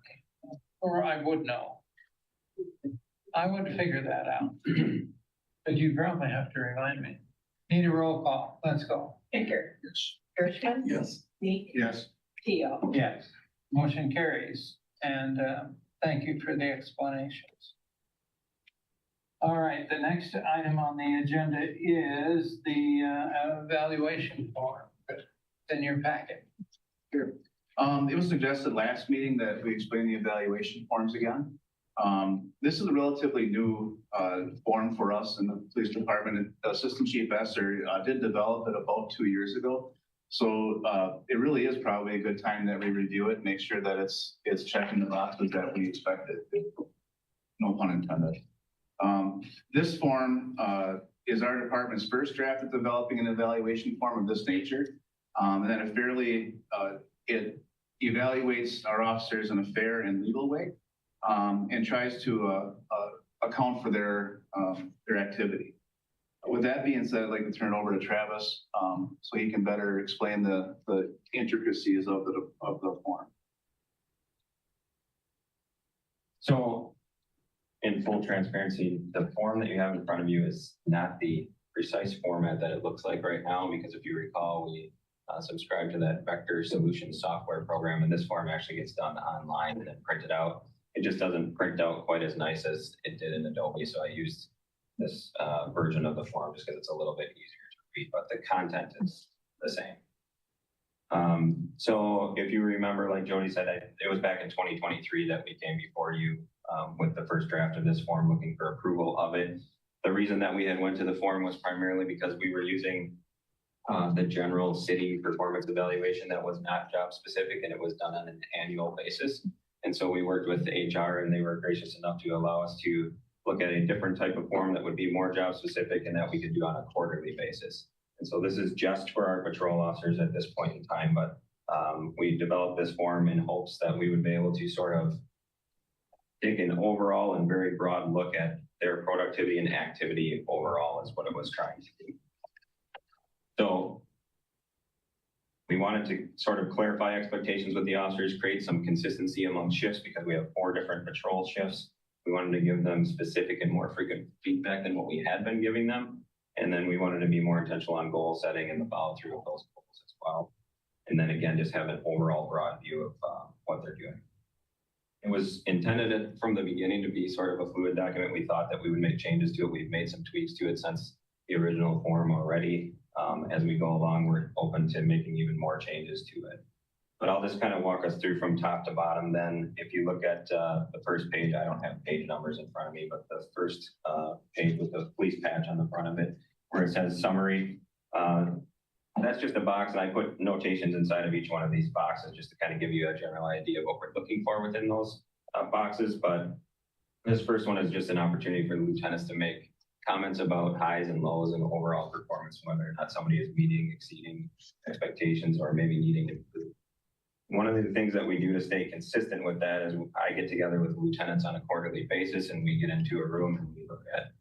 Or I would know. I would figure that out. But you probably have to remind me. Need a roll call. Let's go. Baker, Yes. Gershman, yes. Meek, Yes. Keel. Yes. Motion carries. And thank you for the explanations. All right, the next item on the agenda is the evaluation form. It's in your packet. Sure. It was suggested last meeting that we explain the evaluation forms again. This is a relatively new form for us in the police department. Assistant Chief Esser did develop it about 2 years ago. So it really is probably a good time that we review it, make sure that it's checking the boxes that we expected. No pun intended. This form is our department's first draft at developing an evaluation form of this nature. And then it evaluates our officers in a fair and legal way, and tries to account for their activity. With that being said, I'd like to turn it over to Travis so he can better explain the intricacies of the form. So in full transparency, the form that you have in front of you is not the precise format that it looks like right now, because if you recall, we subscribe to that Vector Solutions software program, and this form actually gets done online and then printed out. It just doesn't print out quite as nice as it did in Adobe, so I used this version of the form just because it's a little bit easier to read, but the content is the same. So if you remember, like Jody said, it was back in 2023 that we came before you with the first draft of this form looking for approval of it. The reason that we had went to the form was primarily because we were using the general city performance evaluation that was not job specific and it was done on an annual basis. And so we worked with HR and they were gracious enough to allow us to look at a different type of form that would be more job specific and that we could do on a quarterly basis. And so this is just for our patrol officers at this point in time, but we developed this form in hopes that we would be able to sort of take an overall and very broad look at their productivity and activity overall is what it was trying to do. So we wanted to sort of clarify expectations with the officers, create some consistency among shifts because we have 4 different patrol shifts. We wanted to give them specific and more frequent feedback than what we had been giving them. And then we wanted to be more intentional on goal setting and the follow through of those goals as well. And then again, just have an overall broad view of what they're doing. It was intended from the beginning to be sort of a fluid document. We thought that we would make changes to it. We've made some tweaks to it since the original form already. As we go along, we're open to making even more changes to it. But I'll just kind of walk us through from top to bottom. Then if you look at the first page, I don't have page numbers in front of me, but the first page with the police patch on the front of it, where it says summary, that's just a box, and I put notations inside of each one of these boxes just to kind of give you a general idea of what we're looking for within those boxes. But this first one is just an opportunity for the lieutenants to make comments about highs and lows and overall performance, whether or not somebody is meeting, exceeding expectations, or maybe needing to improve. One of the things that we do to stay consistent with that is I get together with lieutenants on a quarterly basis and we get into a room and we look at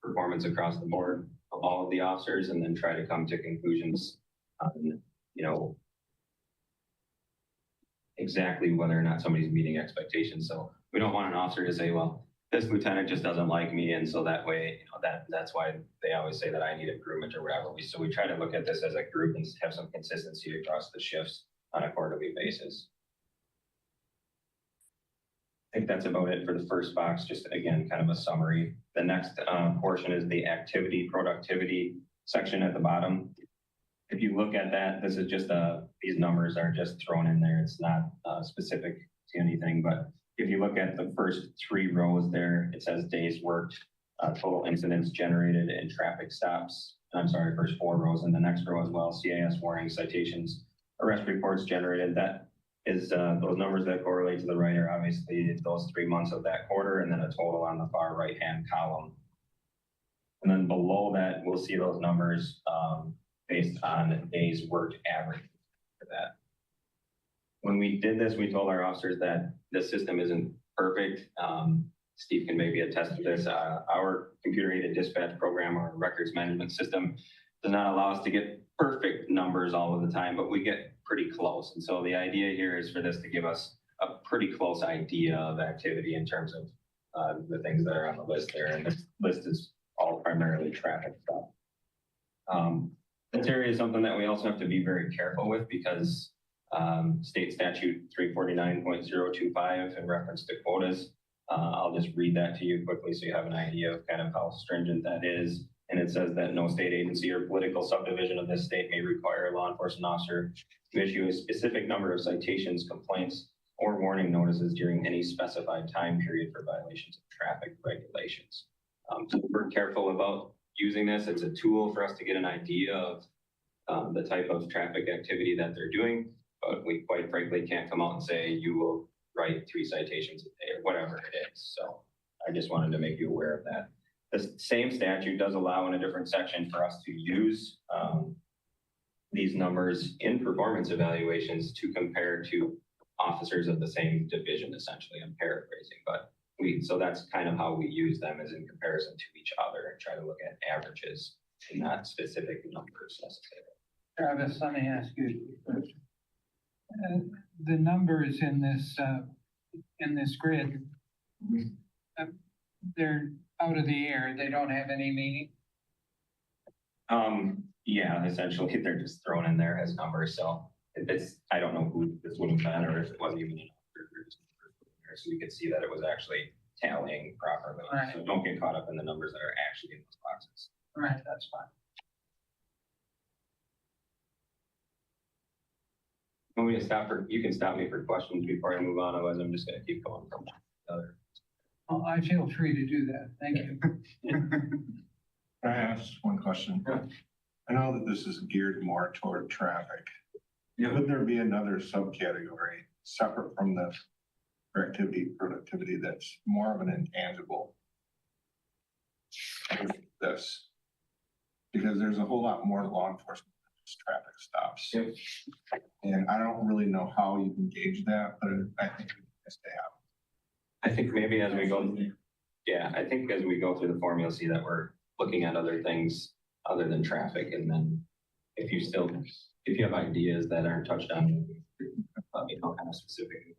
performance across the board of all of the officers and then try to come to conclusions on, exactly whether or not somebody's meeting expectations. So we don't want an officer to say, well, this lieutenant just doesn't like me. And so that way, that's why they always say that I need improvement or whatever. So we try to look at this as a group and have some consistency across the shifts on a quarterly basis. I think that's about it for the first box, just again, kind of a summary. The next portion is the activity productivity section at the bottom. If you look at that, this is just these numbers are just thrown in there. It's not specific to anything, but if you look at the first 3 rows there, it says days worked, total incidents generated, and traffic stops. I'm sorry, first 4 rows, and the next row as well, CIS warnings, citations, arrest reports generated. That is those numbers that correlate to the right are obviously those 3 months of that quarter, and then a total on the far right-hand column. And then below that, we'll see those numbers based on days worked average for that. When we did this, we told our officers that the system isn't perfect. Steve can maybe attest to this. Our computer-aided dispatch program, our records management system, does not allow us to get perfect numbers all of the time, but we get pretty close. And so the idea here is for this to give us a pretty close idea of activity in terms of the things that are on the list there. And this list is all primarily traffic stuff. This area is something that we also have to be very careful with because state statute 349.025 in reference to quotas. I'll just read that to you quickly so you have an idea of kind of how stringent that is. And it says that no state agency or political subdivision of this state may require a law enforcement officer to issue a specific number of citations, complaints, or warning notices during any specified time period for violations of traffic regulations. So we're careful about using this. It's a tool for us to get an idea of the type of traffic activity that they're doing, but we quite frankly can't come out and say you will write 3 citations a day or whatever it is. So I just wanted to make you aware of that. The same statute does allow in a different section for us to use these numbers in performance evaluations to compare to officers of the same division, essentially. I'm paraphrasing, but so that's kind of how we use them is in comparison to each other and try to look at averages and not specific numbers necessarily. Travis, let me ask you first. The numbers in this grid, they're out of the air. They don't have any meaning. Yeah, essentially they're just thrown in there as numbers. So I don't know who this would have been or if it wasn't even an officer, so we could see that it was actually tallying properly. Right. So don't get caught up in the numbers that are actually in those boxes. Right, that's fine. Want me to stop you can stop me for questions before I move on, otherwise I'm just going to keep going from other. Well, I feel free to do that. Thank you. Can I ask one question? Yeah. I know that this is geared more toward traffic. Would there be another subcategory separate from this for activity, productivity, that's more of an intangible? This, because there's a whole lot more law enforcement than just traffic stops. And I don't really know how you can gauge that, but I think it has to happen. I think maybe as we go, yeah, I think as we go through the form, you'll see that we're looking at other things other than traffic. And then if you have ideas that aren't touched on, let me know kind of specifically.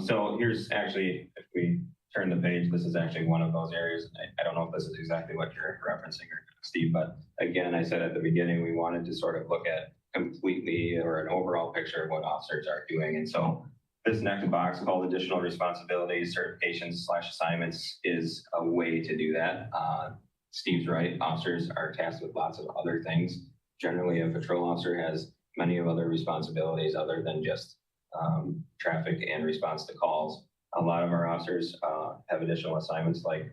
So here's actually, if we turn the page, this is actually one of those areas. I don't know if this is exactly what you're referencing, or Steve, but again, I said at the beginning, we wanted to sort of look at completely or an overall picture of what officers are doing. And so this next box called additional responsibilities, certifications / assignments is a way to do that. Steve's right, officers are tasked with lots of other things. Generally, a patrol officer has many of other responsibilities other than just traffic and response to calls. A lot of our officers have additional assignments like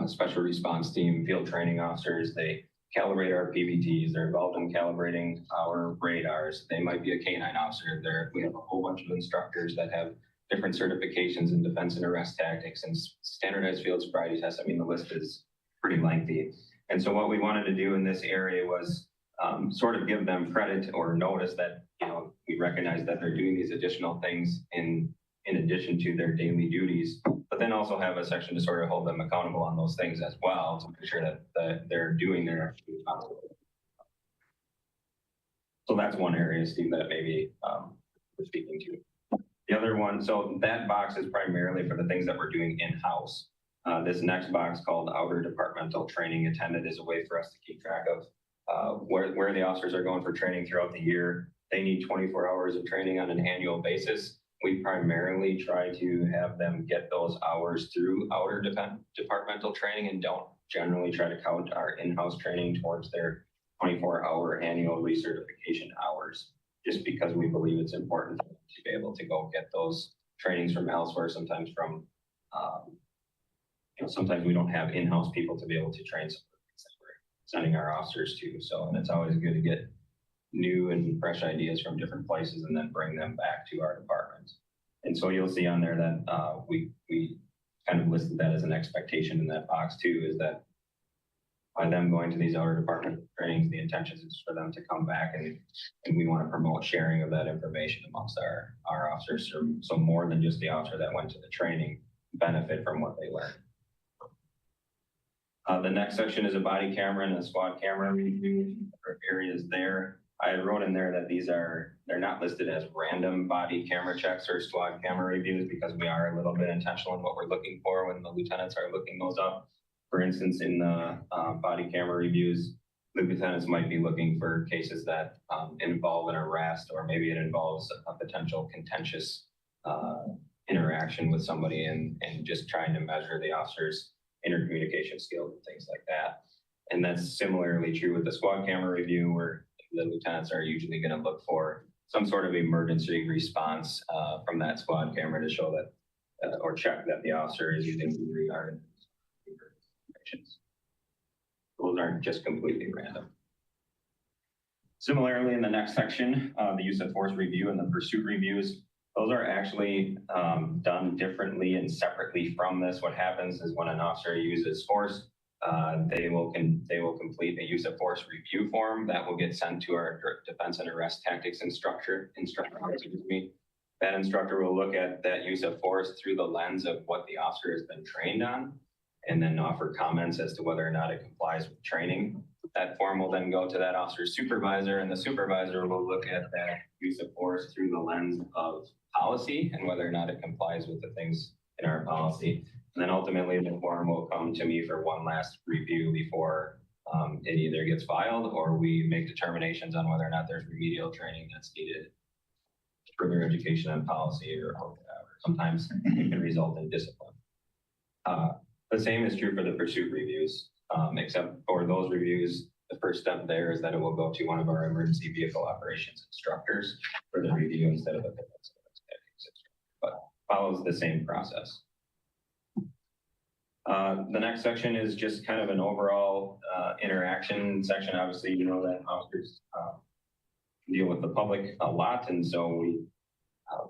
special response team, field training officers. They calibrate our PVTs. They're involved in calibrating our radars. They might be a canine officer. We have a whole bunch of instructors that have different certifications in defense and arrest tactics and standardized field sobriety tests. I mean, the list is pretty lengthy. And so what we wanted to do in this area was sort of give them credit or notice that, you know, we recognize that they're doing these additional things in addition to their daily duties, but then also have a section to sort of hold them accountable on those things as well to make sure that they're doing their responsibility. So that's one area, Steve, that maybe we're speaking to. The other one, so that box is primarily for the things that we're doing in-house. This next box called outer departmental training attended is a way for us to keep track of where the officers are going for training throughout the year. They need 24 hours of training on an annual basis. We primarily try to have them get those hours through outer departmental training and don't generally try to count our in-house training towards their 24-hour annual recertification hours, just because we believe it's important to be able to go get those trainings from elsewhere, sometimes from, sometimes we don't have in-house people to be able to train some of the things that we're sending our officers to. So, and it's always good to get new and fresh ideas from different places and then bring them back to our department. And so you'll see on there that we kind of listed that as an expectation in that box too, is that by them going to these outer department trainings, the intention is for them to come back and we want to promote sharing of that information amongst our officers. So more than just the officer that went to the training benefit from what they learned. The next section is a body camera and a squad camera review areas there. I wrote in there that they're not listed as random body camera checks or squad camera reviews because we are a little bit intentional in what we're looking for when the lieutenants are looking those up. For instance, in the body camera reviews, the lieutenants might be looking for cases that involve an arrest, or maybe it involves a potential contentious interaction with somebody and just trying to measure the officer's intercommunication skills and things like that. And that's similarly true with the squad camera review, where the lieutenants are usually going to look for some sort of emergency response from that squad camera to show that or check that the officer is using the regard. Those aren't just completely random. Similarly, in the next section, the use of force review and the pursuit reviews, those are actually done differently and separately from this. What happens is when an officer uses force, they will complete a use of force review form that will get sent to our defense and arrest tactics instructor. That instructor will look at that use of force through the lens of what the officer has been trained on, and then offer comments as to whether or not it complies with training. That form will then go to that officer's supervisor, and the supervisor will look at that use of force through the lens of policy and whether or not it complies with the things in our policy. And then ultimately the form will come to me for one last review before it either gets filed or we make determinations on whether or not there's remedial training that's needed, further education on policy, or sometimes it can result in discipline. The same is true for the pursuit reviews, except for those reviews, the first step there is that it will go to one of our emergency vehicle operations instructors for the review instead of the defense, but follows the same process. The next section is just kind of an overall interaction section. Obviously, you know that officers deal with the public a lot, and so we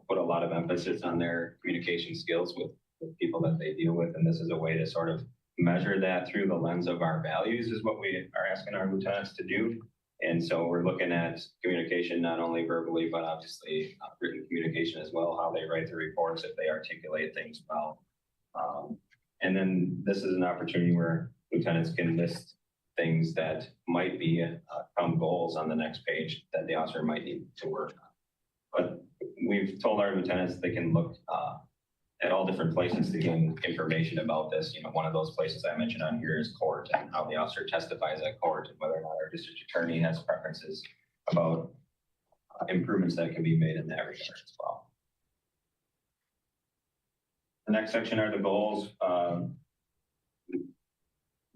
put a lot of emphasis on their communication skills with people that they deal with, and this is a way to sort of measure that through the lens of our values is what we are asking our lieutenants to do. And so we're looking at communication, not only verbally, but obviously written communication as well, how they write the reports, if they articulate things well. And then this is an opportunity where lieutenants can list things that might be goals on the next page that the officer might need to work on. But we've told our lieutenants they can look at all different places to gain information about this. You know, one of those places I mentioned on here is court and how the officer testifies at court and whether or not our district attorney has preferences about improvements that can be made in that regard as well. The next section are the goals.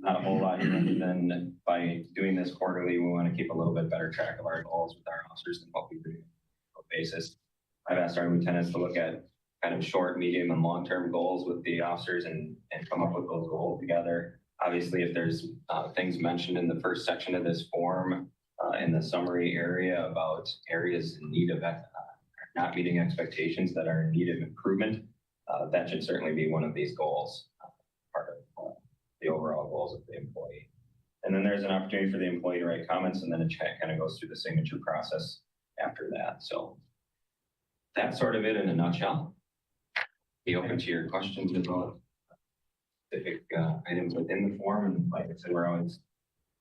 Not a whole lot here other than by doing this quarterly, we want to keep a little bit better track of our goals with our officers and what we do on a basis. I've asked our lieutenants to look at kind of short, medium, and long-term goals with the officers and come up with those goals together. Obviously, if there's things mentioned in the first section of this form in the summary area about areas in need of not meeting expectations that are in need of improvement, that should certainly be one of these goals, part of the overall goals of the employee. And then there's an opportunity for the employee to write comments, and then a chat kind of goes through the signature process after that. So that's sort of it in a nutshell. Be open to your questions about specific items within the form. And like I said, we're always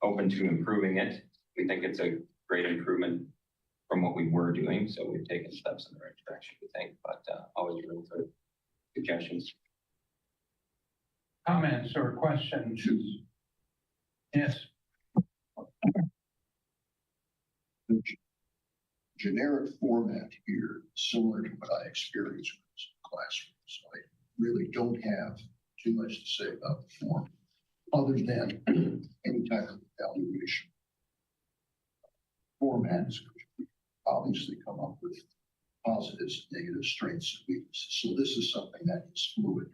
open to improving it. We think it's a great improvement from what we were doing. So we've taken steps in the right direction, we think, but always room for suggestions. Comments or questions? Yes. The generic format here, similar to what I experienced in the classroom. So I really don't have too much to say about the form, other than any type of evaluation. Formats obviously come up with positives, negatives, strengths, and weaknesses. So this is something that is fluid.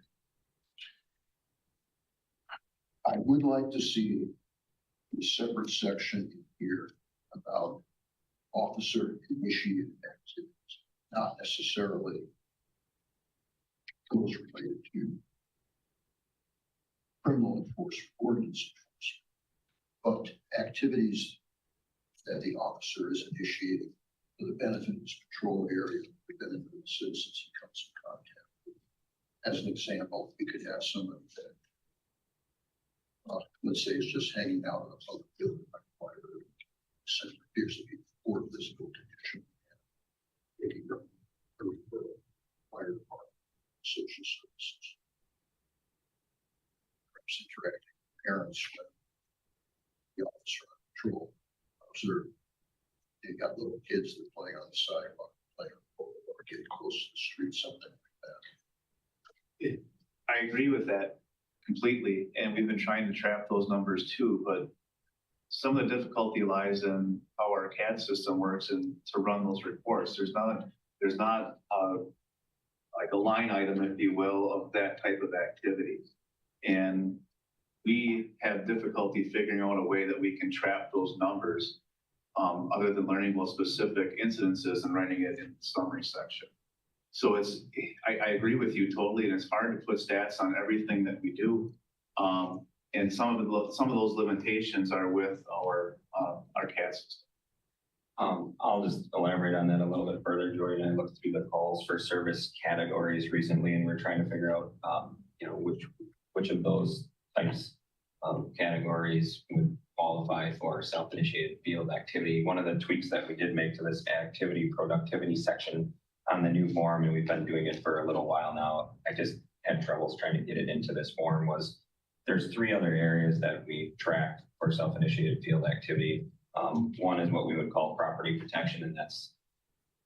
I would like to see a separate section here about officer initiated activities, not necessarily those related to criminal enforcement, ordinance enforcement, but activities that the officer is initiating for the benefit of his patrol area, for the benefit of the citizens he comes in contact with. As an example, we could have someone that, let's say, it's just hanging out in a public building, like fire, simply appears to be poor physical condition, taking up fire department, social services, perhaps interacting with parents when the officer on patrol observe you got little kids that play on the sidewalk, playing or getting close to the street, something like that. I agree with that completely, and we've been trying to trap those numbers too, but some of the difficulty lies in how our CAD system works and to run those reports. There's not like a line item, if you will, of that type of activity. And we have difficulty figuring out a way that we can trap those numbers other than learning what specific incidences and writing it in the summary section. So I agree with you totally, and it's hard to put stats on everything that we do. And some of those limitations are with our CAD system. I'll just elaborate on that a little bit further. Joy and I looked through the calls for service categories recently, and we're trying to figure out, which of those types of categories would qualify for self-initiated field activity. One of the tweaks that we did make to this activity productivity section on the new form, and we've been doing it for a little while now, I just had troubles trying to get it into this form, was there's 3 other areas that we track for self-initiated field activity. One is what we would call property protection, and that's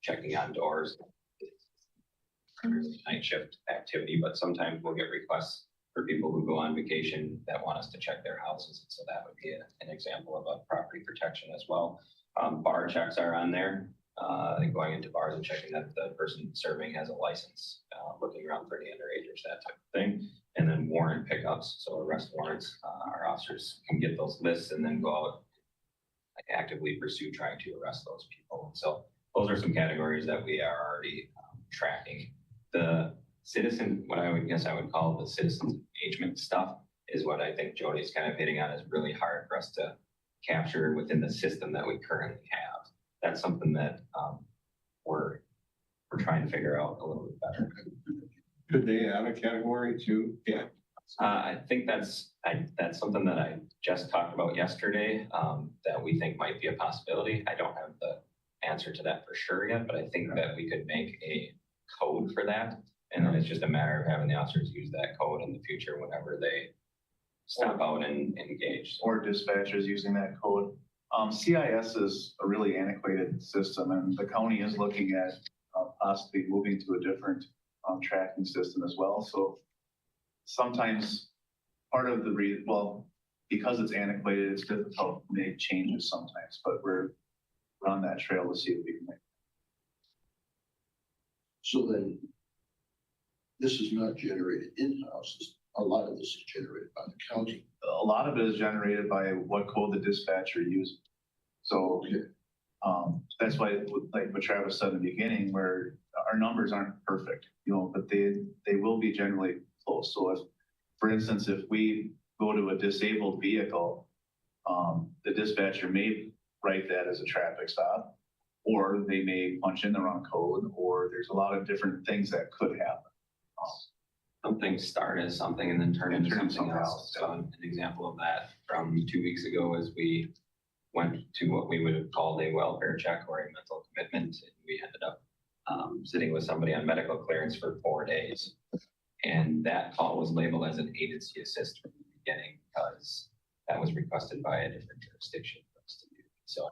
checking on doors. It's night shift activity, but sometimes we'll get requests for people who go on vacation that want us to check their houses. So that would be an example of a property protection as well. Bar checks are on there. going into bars and checking that the person serving has a license, looking around for any underagers, that type of thing. And then warrant pickups, so arrest warrants, our officers can get those lists and then go out, like, actively pursue trying to arrest those people. So those are some categories that we are already tracking. The citizen, what I would guess I would call the citizen engagement stuff, is what I think Jody's kind of hitting on, is really hard for us to capture within the system that we currently have. That's something that we're trying to figure out a little bit better. Could they add a category too? Yeah. I think that's something that I just talked about yesterday, that we think might be a possibility. I don't have the answer to that for sure yet, but I think that we could make a code for that. And then it's just a matter of having the officers use that code in the future whenever they step out and engage. Or dispatchers using that code. CIS is a really antiquated system, and the county is looking at possibly moving to a different tracking system as well. So sometimes part of the because it's antiquated, it's difficult to make changes sometimes, but we're on that trail to see if we can make. So then, this is not generated in-house. A lot of this is generated by the county. A lot of it is generated by what code the dispatcher uses. So that's why, like what Travis said in the beginning, where our numbers aren't perfect, but they will be generally close. So if, for instance, if we go to a disabled vehicle, the dispatcher may write that as a traffic stop, or they may punch in the wrong code, or there's a lot of different things that could happen. Something start as something and then turn into something else. So an example of that from 2 weeks ago is we went to what we would have called a welfare check or a mental commitment. And we ended up sitting with somebody on medical clearance for 4 days. And that call was labeled as an agency assist from the beginning because that was requested by a different jurisdiction for us to do. So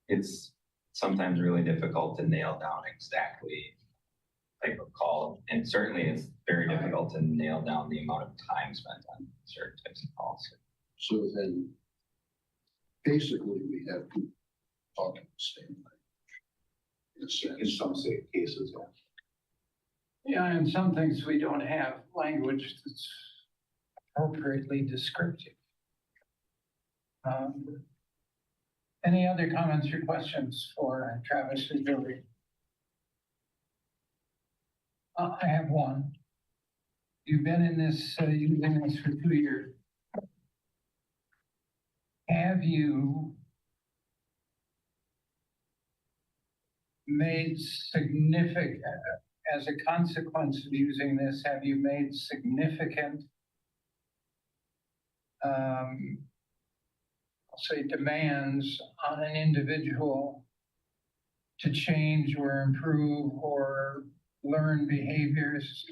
it's sometimes really difficult to nail down exactly type of call. And certainly it's very difficult to nail down the amount of time spent on certain types of calls. So then, basically, we have to talk the same language. In some cases, yeah. Yeah, and some things we don't have language that's appropriately descriptive. Any other comments or questions for Travis and Julie? I have one. You've been in this, using this for 2 years. Have you made significant, as a consequence of using this, have you made significant, I'll say, demands on an individual to change or improve or learn behaviors?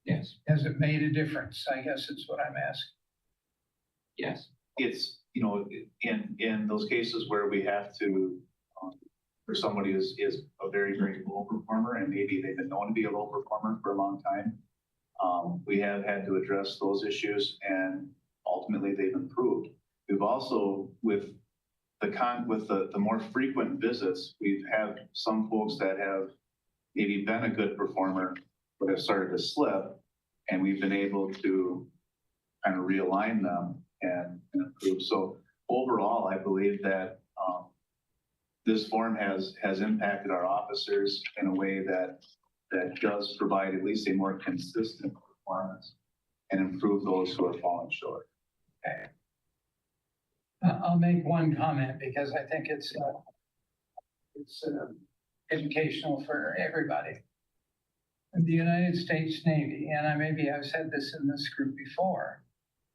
Yes. Has it made a difference? I guess is what I'm asking. Yes. It's, in those cases where we have to, where somebody is a very, very low performer, and maybe they've been known to be a low performer for a long time, we have had to address those issues, and ultimately they've improved. We've also, with the more frequent visits, we've had some folks that have maybe been a good performer, but have started to slip, and we've been able to kind of realign them and improve. So overall, I believe that this form has impacted our officers in a way that does provide at least a more consistent performance and improve those who are falling short. Okay. I'll make one comment because I think it's educational for everybody. The United States Navy, and maybe I've said this in this group before,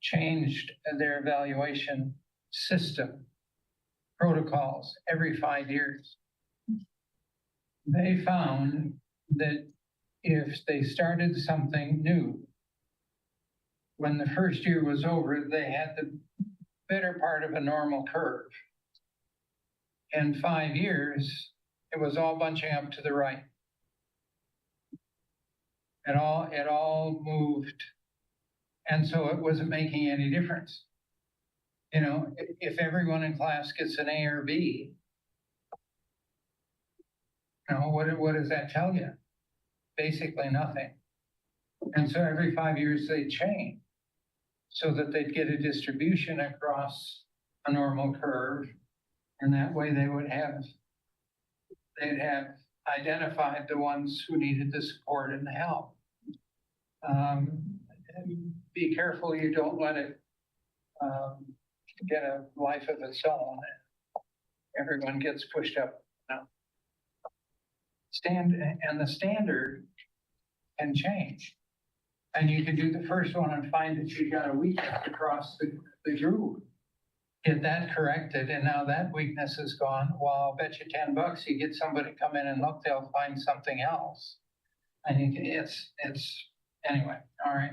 changed their evaluation system protocols every 5 years. They found that if they started something new, when the first year was over, they had the better part of a normal curve. In 5 years, it was all bunching up to the right. It all moved. And so it wasn't making any difference. If everyone in class gets an A or B, Now, what does that tell you? Basically nothing. And so every 5 years they change so that they'd get a distribution across a normal curve. And that way they'd have identified the ones who needed the support and the help. And be careful you don't let it get a life of its own. Everyone gets pushed up. And the standard can change. And you can do the first one and find that you got a weakness across the group. Get that corrected, and now that weakness is gone. Well, I'll bet you $10 you get somebody come in and look, they'll find something else. I think it's anyway, all right.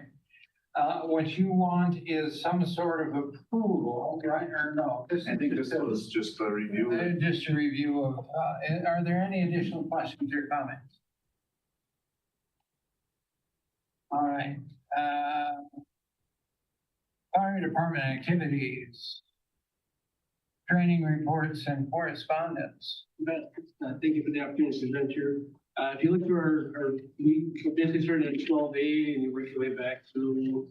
What you want is some sort of approval, right, or no? I think this was just a review. Just a review of, are there any additional questions or comments? All right. Fire department activities, training reports and correspondence. Thank you for the opportunity to present here. If you look through we basically started at 12A and you work your way back through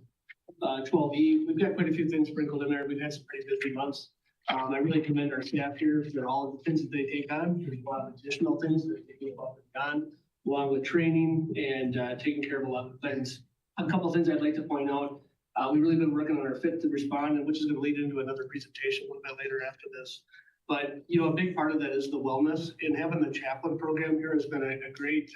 12E. We've got quite a few things sprinkled in there. We've had some pretty busy months. I really commend our staff here for all of the things that they take on. There's a lot of additional things that they get above and beyond, along with training and taking care of a lot of things. A couple of things I'd like to point out. We've really been working on our fit to respond, and which is going to lead into another presentation a little bit later after this. But, you know, a big part of that is the wellness, and having the chaplain program here has been a great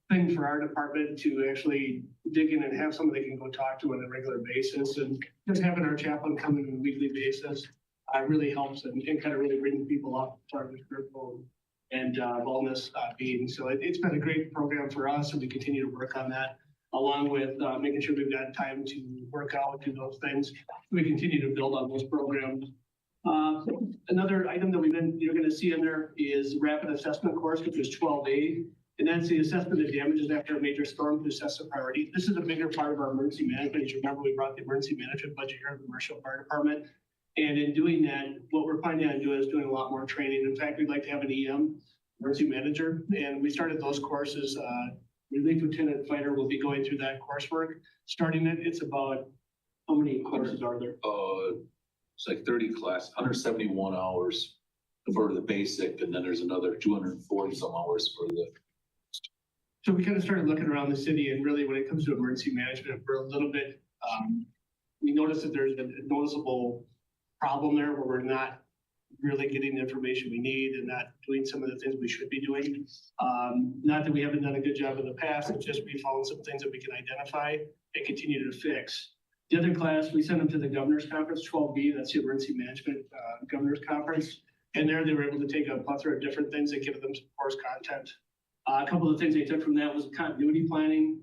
thing for our department to actually dig in and have somebody they can go talk to on a regular basis. And just having our chaplain come in on a weekly basis really helps and kind of really brings people up as far as spiritual and wellness being. So it's been a great program for us, and we continue to work on that, along with making sure we've got time to work out, do those things. We continue to build on those programs. Another item that you're going to see in there is rapid assessment course, which is 12A. And that's the assessment of damages after a major storm to assess the priority. This is a bigger part of our emergency management. As you remember, we brought the emergency management budget here at the Marshfield Fire Department. And in doing that, what we're planning on doing is doing a lot more training. In fact, we'd like to have an EM, emergency manager. And we started those courses. Relief Lieutenant Fighter will be going through that coursework. Starting it, it's about, how many courses are there? It's like 30 class, 171 hours for the basic, and then there's another 240 some hours for the. So we kind of started looking around the city, and really when it comes to emergency management, we're a little bit, we noticed that there's a noticeable problem there where we're not really getting the information we need and not doing some of the things we should be doing. Not that we haven't done a good job in the past, it's just we found some things that we can identify and continue to fix. The other class, we sent them to the governor's conference, 12B, that's the emergency management governor's conference. And there they were able to take a plethora of different things that give them some course content. A couple of things they took from that was continuity planning.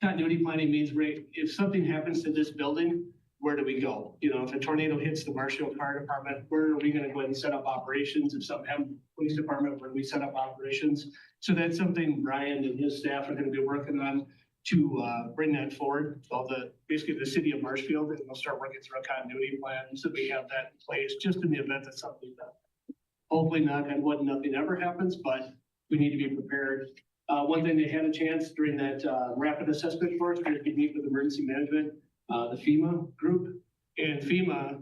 Continuity planning means, if something happens to this building, where do we go? You know, if a tornado hits the Marshfield Fire Department, where are we going to go ahead and set up operations? If something happens to the police department, where do we set up operations? So that's something Brian and his staff are going to be working on to bring that forward. So basically the city of Marshfield, and we'll start working through a continuity plan so we have that in place just in the event that something, hopefully knock on wood, nothing ever happens, but we need to be prepared. One thing they had a chance during that rapid assessment course, we could meet with emergency management, the FEMA group. And FEMA,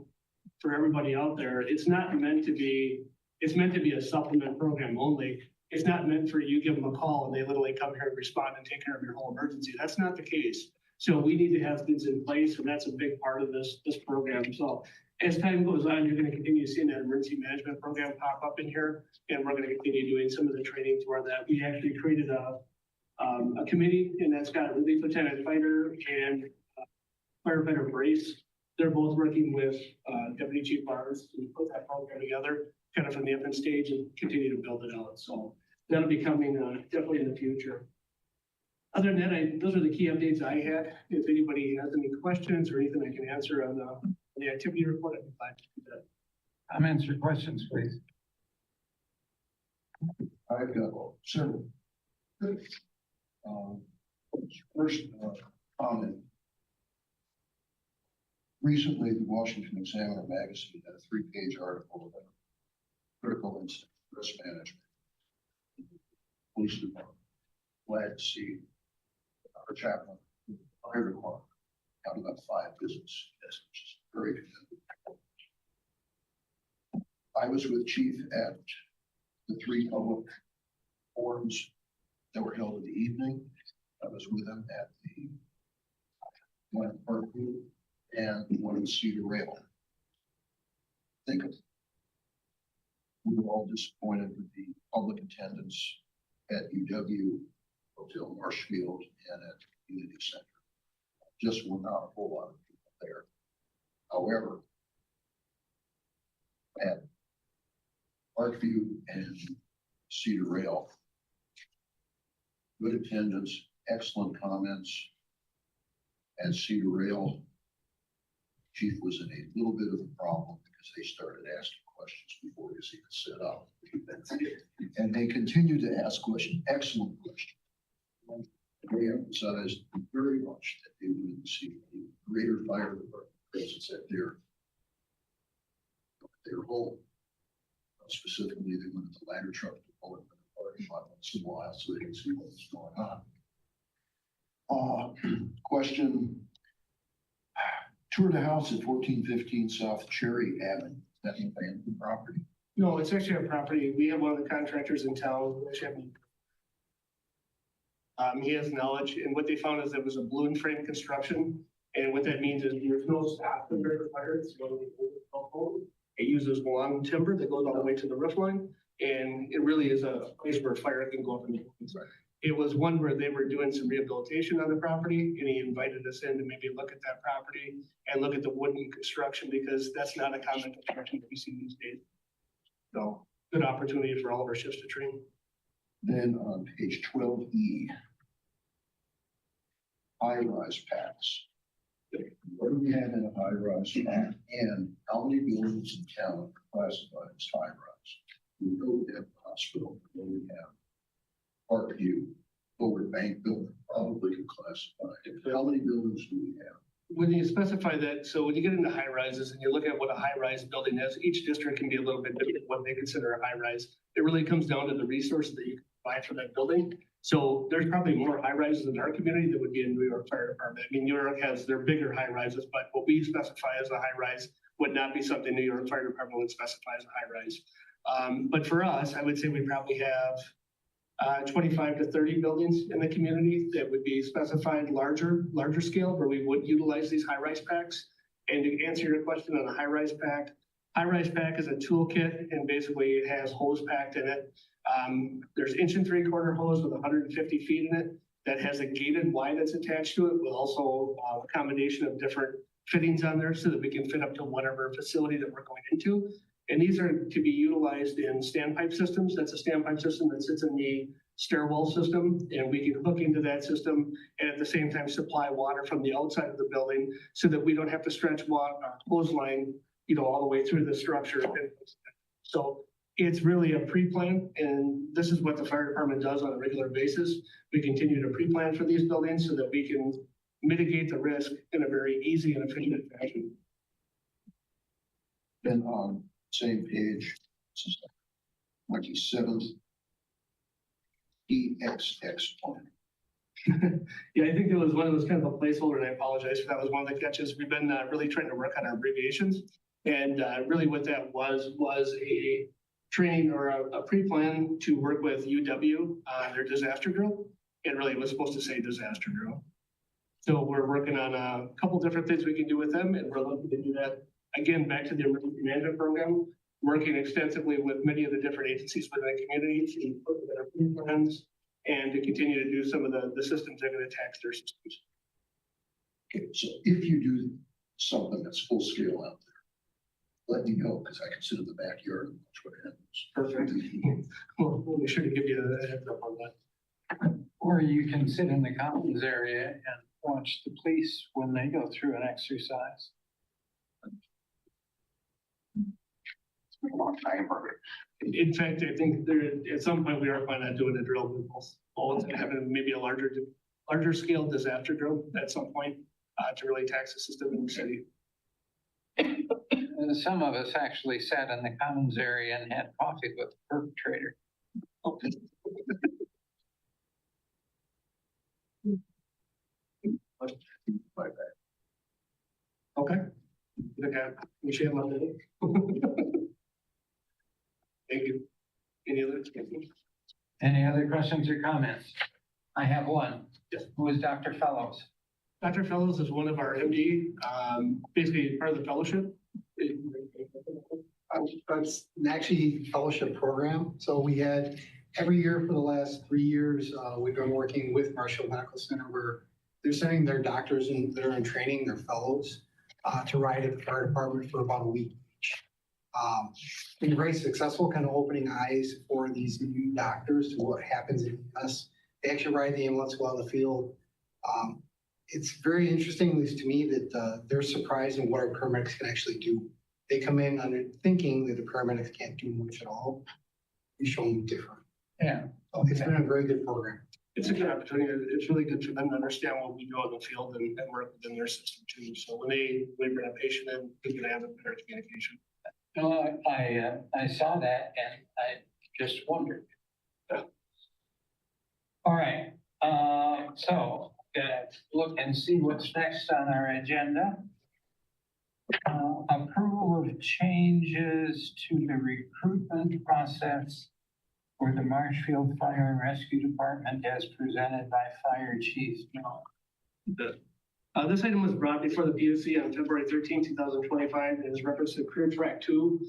for everybody out there, it's meant to be a supplement program only. It's not meant for you give them a call and they literally come here and respond and take care of your whole emergency. That's not the case. So we need to have things in place, and that's a big part of this program. So as time goes on, you're going to continue seeing that emergency management program pop up in here, and we're going to continue doing some of the training toward that. We actually created a committee, and that's got Relief Lieutenant Fighter and Firefighter Brace. They're both working with Deputy Chief Barnes to put that program together, kind of from the infant stage, and continue to build it out. So that'll be coming definitely in the future. Other than that, those are the key updates I had. If anybody has any questions or anything I can answer on the activity report, I'd be glad to do that. Comments or questions, please? I've got several. First comment. Recently, the Washington Examiner magazine had a 3-page article about critical incident risk management. Police department, glad to see our chaplain, fire department, out about 5 business, yes, which is very good. I was with Chief at the 3 public forums that were held in the evening. I was with him at the one in Marshfield and one in Cedar Rail. Think of, we were all disappointed with the public attendance at UW, Hotel Marshfield, and at the community center. Just were not a whole lot of people there. However, at Parkview and Cedar Rail, good attendance, excellent comments. At Cedar Rail, Chief was in a little bit of a problem because they started asking questions before he was even set up. And they continue to ask questions, excellent questions. They emphasized very much that they wanted to see a greater fire department presence at their home. Specifically, they wanted the ladder truck to pull in the parking lot once in a while so they could see what was going on. Question. Tour the house at 1415 South Cherry Avenue. That's an abandoned property. No, it's actually a property. We have one of the contractors in town. He has knowledge, and what they found is it was a balloon frame construction. And what that means is there's no stop under the fire. It uses long timber that goes all the way to the roof line. And it really is a place where fire can go up and it was one where they were doing some rehabilitation on the property, and he invited us in to maybe look at that property and look at the wooden construction, because that's not a common construction that we see these days. So good opportunity for all of our shifts to train. Then on page 12E, high-rise packs. What do we have in a high-rise pack, and how many buildings in town are classified as high-rise? We know we have the hospital, we know we have Parkview, Forward Bank building, probably classified. How many buildings do we have? When you specify that, so when you get into high rises and you look at what a high rise building is, each district can be a little bit different what they consider a high rise. It really comes down to the resources that you can buy for that building. So there's probably more high rises in our community that would be in New York Fire Department. I mean, New York has their bigger high rises, but what we specify as a high rise would not be something New York Fire Department would specify as a high rise. But for us, I would say we probably have 25 to 30 buildings in the community that would be specified larger scale, where we would utilize these high-rise packs. And to answer your question on a high-rise pack is a toolkit, and basically it has hose packed in it. There's 1 3/4 hose with 150 feet in it that has a gated Y that's attached to it, with also a combination of different fittings on there so that we can fit up to whatever facility that we're going into. And these are to be utilized in standpipe systems. That's a standpipe system that sits in the stairwell system, and we can hook into that system and at the same time supply water from the outside of the building so that we don't have to stretch water, clothesline, all the way through the structure. So it's really a pre-plan, and this is what the fire department does on a regular basis. We continue to pre-plan for these buildings so that we can mitigate the risk in a very easy and efficient fashion. Then on same page, 27th, EXX plan. Yeah, I think it was one of those kind of a placeholder, and I apologize for that. Was one of the catches. We've been really trying to work on our abbreviations, and really what that was a training or a pre-plan to work with UW on their disaster drill, and really it was supposed to say disaster drill. So we're working on a couple different things we can do with them, and we're looking to do that again, back to the emergency management program, working extensively with many of the different agencies within the community to put together plans and to continue to do some of the systems that are going to tax their systems. Okay, so if you do something that's full scale out there, let me know, because I can sit in the backyard and watch what happens. Perfect. We'll make sure to give you a heads up on that. Or you can sit in the commons area and watch the police when they go through an exercise. Long time. In fact, I think at some point we are planning on doing a drill with both and having maybe a larger scale disaster drill at some point to really tax the system in the city. And some of us actually sat in the commons area and had coffee with the perpetrator. Okay. Okay, we share my day. Thank you. Any other questions? Any other questions or comments? I have one. Yes. Who is Dr. Fellows? Dr. Fellows is one of our MD, basically part of the fellowship. It's actually a fellowship program. So we had every year for the last 3 years, we've been working with Marshfield Medical Center where they're sending their doctors and that are in training, their fellows, to ride at the fire department for about a week each. Been very successful, kind of opening eyes for these new doctors to what happens in us. They actually ride the ambulance, go out in the field. It's very interesting, at least to me, that they're surprised in what our paramedics can actually do. They come in under thinking that the paramedics can't do much at all. We show them different. Yeah. So it's been a very good program. It's a good opportunity. It's really good for them to understand what we do on the field and work within their system too. So when they bring a patient in, we can have a better communication. No, I saw that and I just wondered. All right, so look and see what's next on our agenda. Approval of changes to the recruitment process for the Marshfield Fire and Rescue Department as presented by Fire Chief Miller. This item was brought before the POC on February 13, 2025. It is referenced to Career Track 2.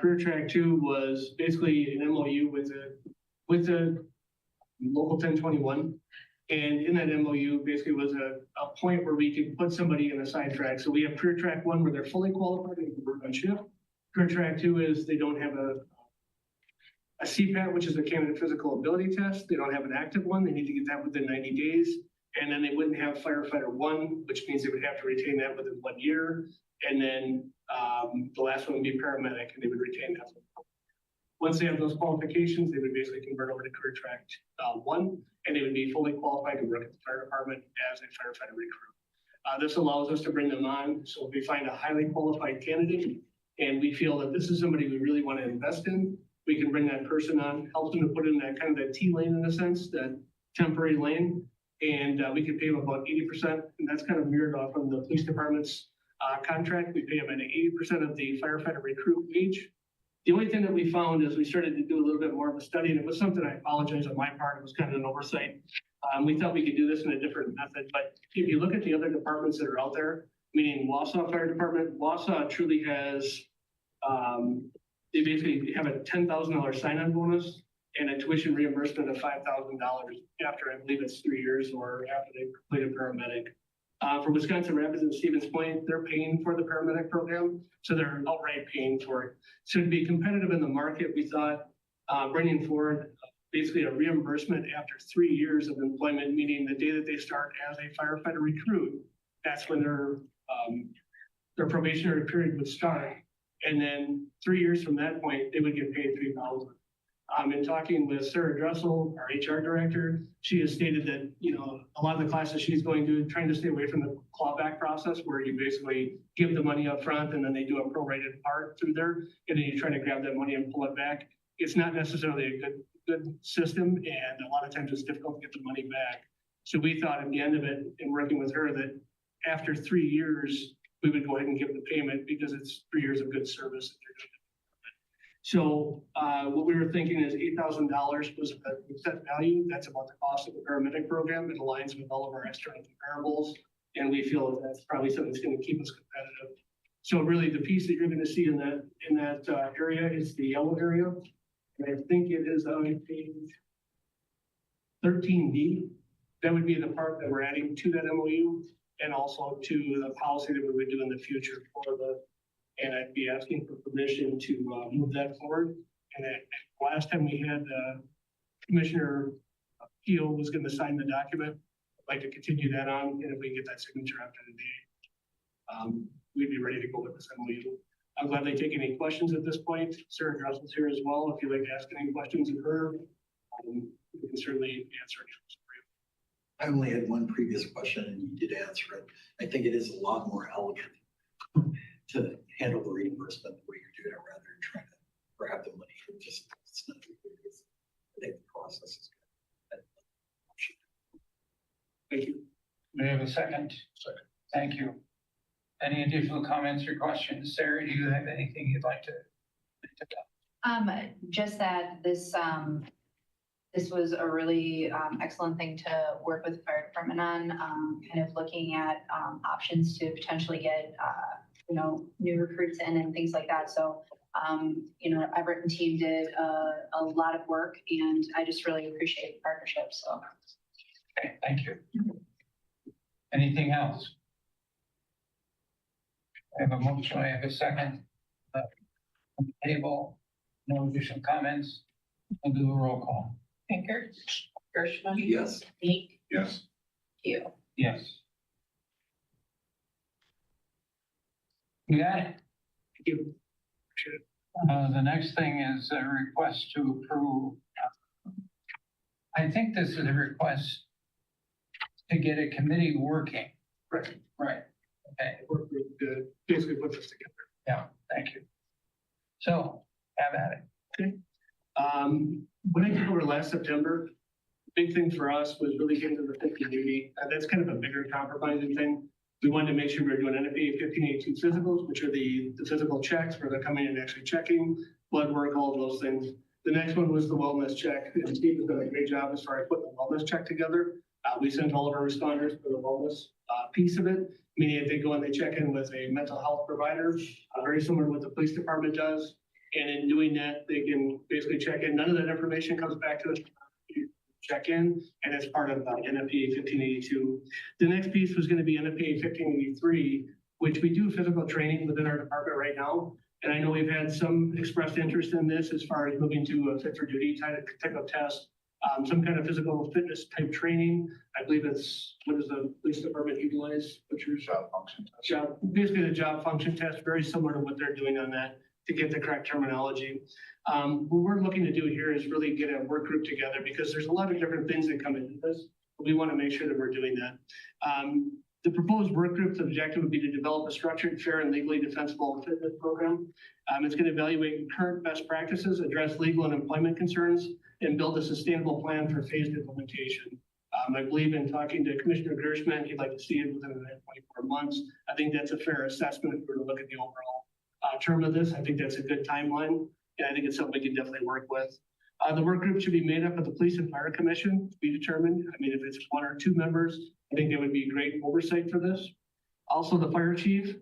Career Track 2 was basically an MOU with the local 1021. And in that MOU basically was a point where we could put somebody in a side track. So we have Career Track 1 where they're fully qualified and can work on shift. Career Track 2 is they don't have a CPAT, which is a candidate physical ability test. They don't have an active one. They need to get that within 90 days. And then they wouldn't have firefighter 1, which means they would have to retain that within 1 year. And then the last one would be paramedic, and they would retain that. Once they have those qualifications, they would basically convert over to Career Track 1, and they would be fully qualified to work at the fire department as a firefighter recruit. This allows us to bring them on. So if we find a highly qualified candidate, and we feel that this is somebody we really want to invest in, we can bring that person on, help them to put in that kind of that T lane in a sense, that temporary lane. And we can pay them about 80%, and that's kind of mirrored off from the police department's contract. We pay them at 80% of the firefighter recruit wage. The only thing that we found is we started to do a little bit more of a study, and it was something I apologize on my part. It was kind of an oversight. We thought we could do this in a different method, but if you look at the other departments that are out there, meaning Wausau Fire Department, Wausau truly has, they basically have a $10,000 sign-on bonus and a tuition reimbursement of $5,000 after, I believe it's 3 years or after they complete a paramedic. For Wisconsin Rapids and Stevens Point, they're paying for the paramedic program, so they're outright paying for it. So to be competitive in the market, we thought bringing forward basically a reimbursement after 3 years of employment, meaning the day that they start as a firefighter recruit, that's when their probationary period would start. And then 3 years from that point, they would get paid $3,000. In talking with Sarah Dressel, our HR director, she has stated that, a lot of the classes she's going to, trying to stay away from the clawback process where you basically give the money up front and then they do a prorated part through there, and then you try to grab that money and pull it back. It's not necessarily a good system, and a lot of times it's difficult to get the money back. So we thought at the end of it, in working with her, that after 3 years, we would go ahead and give the payment because it's 3 years of good service that they're doing. So what we were thinking is $8,000 was a set value. That's about the cost of the paramedic program. It aligns with all of our external comparables, and we feel that that's probably something that's going to keep us competitive. So really, the piece that you're going to see in that area is the yellow area, and I think it is on page 13B. That would be the part that we're adding to that MOU, and also to the policy that we would do in the future for the. And I'd be asking for permission to move that forward. And last time we had Commissioner Keel was going to sign the document. I'd like to continue that on, and if we get that signature after the day, we'd be ready to go with this MOU. I'm glad they take any questions at this point. Sarah Dressel's here as well. If you'd like to ask any questions of her, we can certainly answer any questions for you. I only had one previous question and you did answer it. I think it is a lot more elegant to handle the reimbursement the way you're doing it rather than trying to grab the money. It's not, I think the process is good. Thank you. Do we have a second? Second. Thank you. Any additional comments or questions? Sarah, do you have anything you'd like to? Just that this was a really excellent thing to work with the fire department on, kind of looking at options to potentially get, new recruits in and things like that. So, Everett and team did a lot of work, and I just really appreciate the partnership, so. Okay, thank you. Anything else? I have a motion, I have a second. On the table, no additional comments. I'll do a roll call. Pinker, Gershman, Yes. Meek, Yes. Keel. Yes. You got it? Thank you. The next thing is a request to approve. I think this is a request to get a committee working. Right. Right. Okay, Work group to basically put this together. yeah, thank you. So, have at it. When I took over last September, big thing for us was really getting to the 50 duty. That's kind of a bigger compromising thing. We wanted to make sure we were doing NFPA 1582 physicals, which are the physical checks where they're coming in and actually checking blood work, all of those things. The next one was the wellness check. And Steve has done a great job as far as putting the wellness check together. We sent all of our responders for the wellness piece of it, meaning if they go and they check in with a mental health provider, very similar to what the police department does. And in doing that, they can basically check in. None of that information comes back to us. You check in, and it's part of NFPA 1582. The next piece was going to be NFPA 1583, which we do physical training within our department right now. And I know we've had some expressed interest in this as far as moving to a fit for duty type of test, some kind of physical fitness type training. I believe it's, what does the police department utilize? What's your Job function test. job? Basically the job function test, very similar to what they're doing on that, to get the correct terminology. What we're looking to do here is really get a work group together because there's a lot of different things that come into this. We want to make sure that we're doing that. The proposed work group's objective would be to develop a structured, fair, and legally defensible fitness program. It's going to evaluate current best practices, address legal and employment concerns, and build a sustainable plan for phased implementation. I believe in talking to Commissioner Gershman, he'd like to see it within the next 24 months. I think that's a fair assessment if we're to look at the overall term of this. I think that's a good timeline, and I think it's something we can definitely work with. The work group should be made up of the Police and Fire Commission to be determined. I mean, if it's 1 or 2 members, I think there would be great oversight for this. Also, the Fire Chief,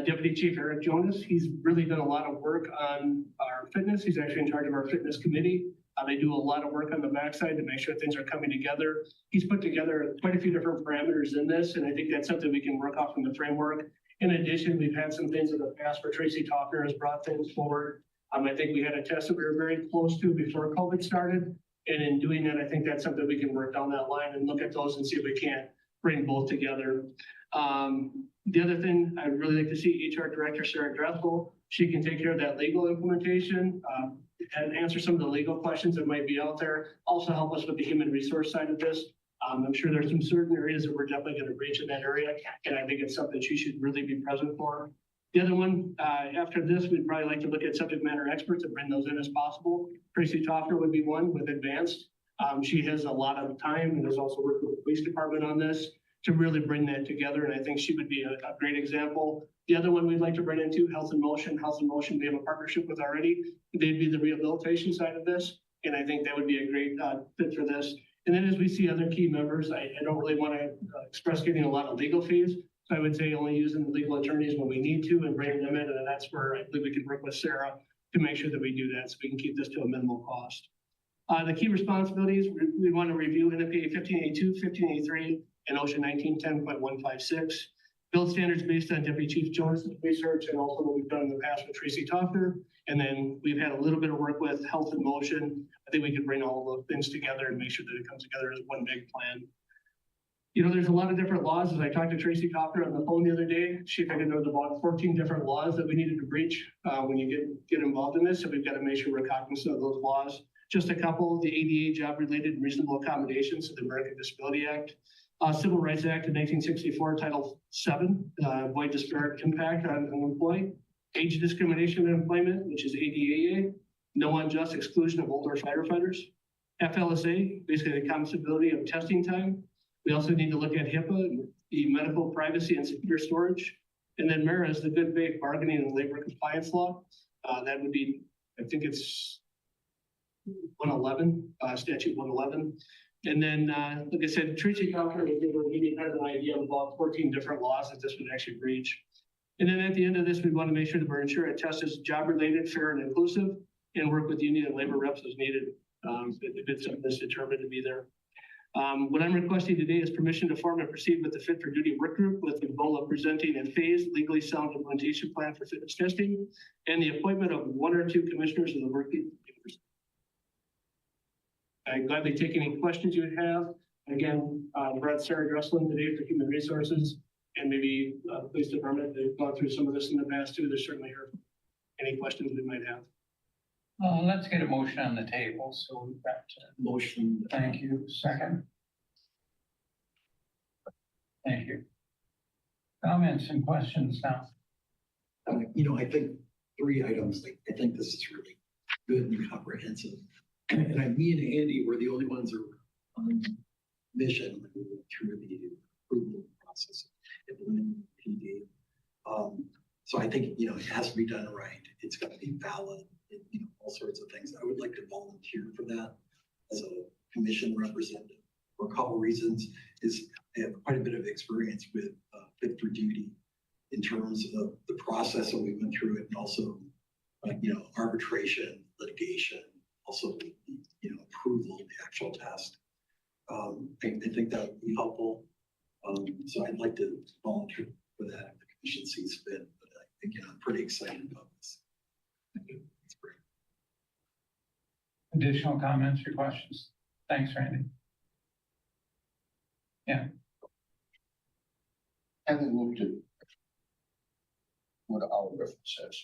Deputy Chief Eric Jonas, he's really done a lot of work on our fitness. He's actually in charge of our fitness committee. They do a lot of work on the backside to make sure things are coming together. He's put together quite a few different parameters in this, and I think that's something we can work off in the framework. In addition, we've had some things in the past where Tracy Talker has brought things forward. I think we had a test that we were very close to before COVID started. And in doing that, I think that's something we can work down that line and look at those and see if we can't bring both together. The other thing, I'd really like to see HR Director Sarah Dressel. She can take care of that legal implementation and answer some of the legal questions that might be out there. Also help us with the human resource side of this. I'm sure there's some certain areas that we're definitely going to reach in that area. And I think it's something she should really be present for. The other one, after this, we'd probably like to look at subject matter experts and bring those in as possible. Tracy Toffner would be one with advanced. She has a lot of time and has also worked with the police department on this to really bring that together. And I think she would be a great example. The other one we'd like to bring into Health in Motion. Health in Motion, we have a partnership with already. They'd be the rehabilitation side of this. And I think that would be a great fit for this. And then as we see other key members, I don't really want to express getting a lot of legal fees. So I would say only using the legal attorneys when we need to and bringing them in. And that's where I believe we can work with Sarah to make sure that we do that so we can keep this to a minimal cost. The key responsibilities, we want to review NFPA 1582, 1583, and OSHA 1910.156. Build standards based on Deputy Chief Jones' research and also what we've done in the past with Tracy Toffner. And then we've had a little bit of work with Health in Motion. I think we could bring all of those things together and make sure that it comes together as one big plan. You know, there's a lot of different laws. As I talked to Tracy Toffner on the phone the other day, she figured there was about 14 different laws that we needed to breach when you get involved in this. So we've got to make sure we're cognizant of those laws. Just a couple, the ADA job-related and reasonable accommodations to the American Disability Act. Civil Rights Act of 1964, Title 7, avoid disparate impact on an employee. Age discrimination in employment, which is ADAA. No unjust exclusion of older firefighters. FLSA, basically the accountability of testing time. We also need to look at HIPAA, the medical privacy and secure storage. And then MERA is the good faith bargaining and labor compliance law. That would be, I think it's 111, statute 111. And then, like I said, Tracy Cochran was able to give me kind of an idea of about 14 different laws that this would actually breach. And then at the end of this, we want to make sure that our insurance test is job-related, fair, and inclusive, and work with union and labor reps as needed if it's something that's determined to be there. What I'm requesting today is permission to form and proceed with the Fit for Duty work group with the goal of presenting a phased, legally sound implementation plan for fitness testing and the appointment of 1 or 2 commissioners of the work group. I'd gladly take any questions you would have. Again, Brad, Sarah Dresslin today for Human Resources, and maybe the police department. They've gone through some of this in the past too. They're certainly here. Any questions we might have. Let's get a motion on the table, so we've got Motion. thank you. Second. Thank you. Comments and questions now? I think 3 items, I think this is really good and comprehensive. And me and Andy were the only ones who were on mission through the approval process. PD. So I think, it has to be done right. It's got to be valid, all sorts of things. I would like to volunteer for that as a commission representative for a couple reasons. I have quite a bit of experience with Fit for Duty in terms of the process that we went through it, and also, arbitration, litigation, also, approval of the actual test. I think that would be helpful. So I'd like to volunteer for that if the commission sees fit, but I'm pretty excited about this. It's great. Additional comments or questions? Thanks, Randy. Yeah. Having looked at what our reference says,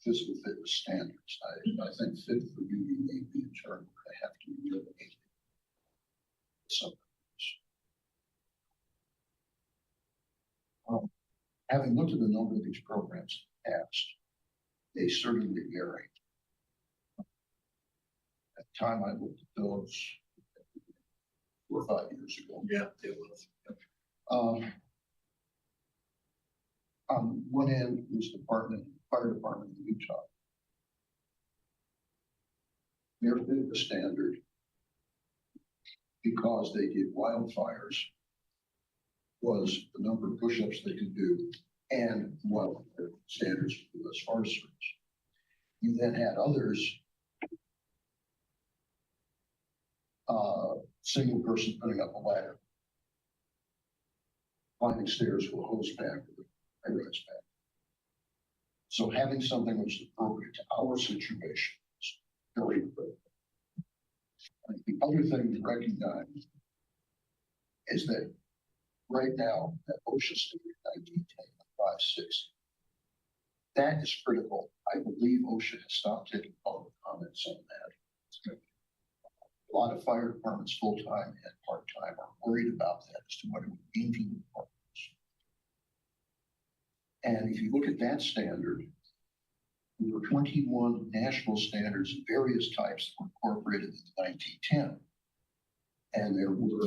physical fitness standards, I think fit for duty may be a term that have to be eliminated. Having looked at a number of these programs in the past, they certainly vary. At the time I looked at those 4 or 5 years ago. Yeah, it was. On one end was fire department in Utah. Their fitness standard, because they did wildfires, was the number of push-ups they could do and wildfire standards for the US Forest Service. You then had others, single person putting up a ladder, climbing stairs with a hose back with a high-rise back. So having something which is appropriate to our situation is very critical. I think the other thing to recognize is that right now, that OSHA standard 1910.56, that is critical. I believe OSHA has stopped taking public comments on that. A lot of fire departments, full-time and part-time, are worried about that as to what it would mean to the departments. And if you look at that standard, there were 21 national standards of various types that were incorporated in 1910. And there were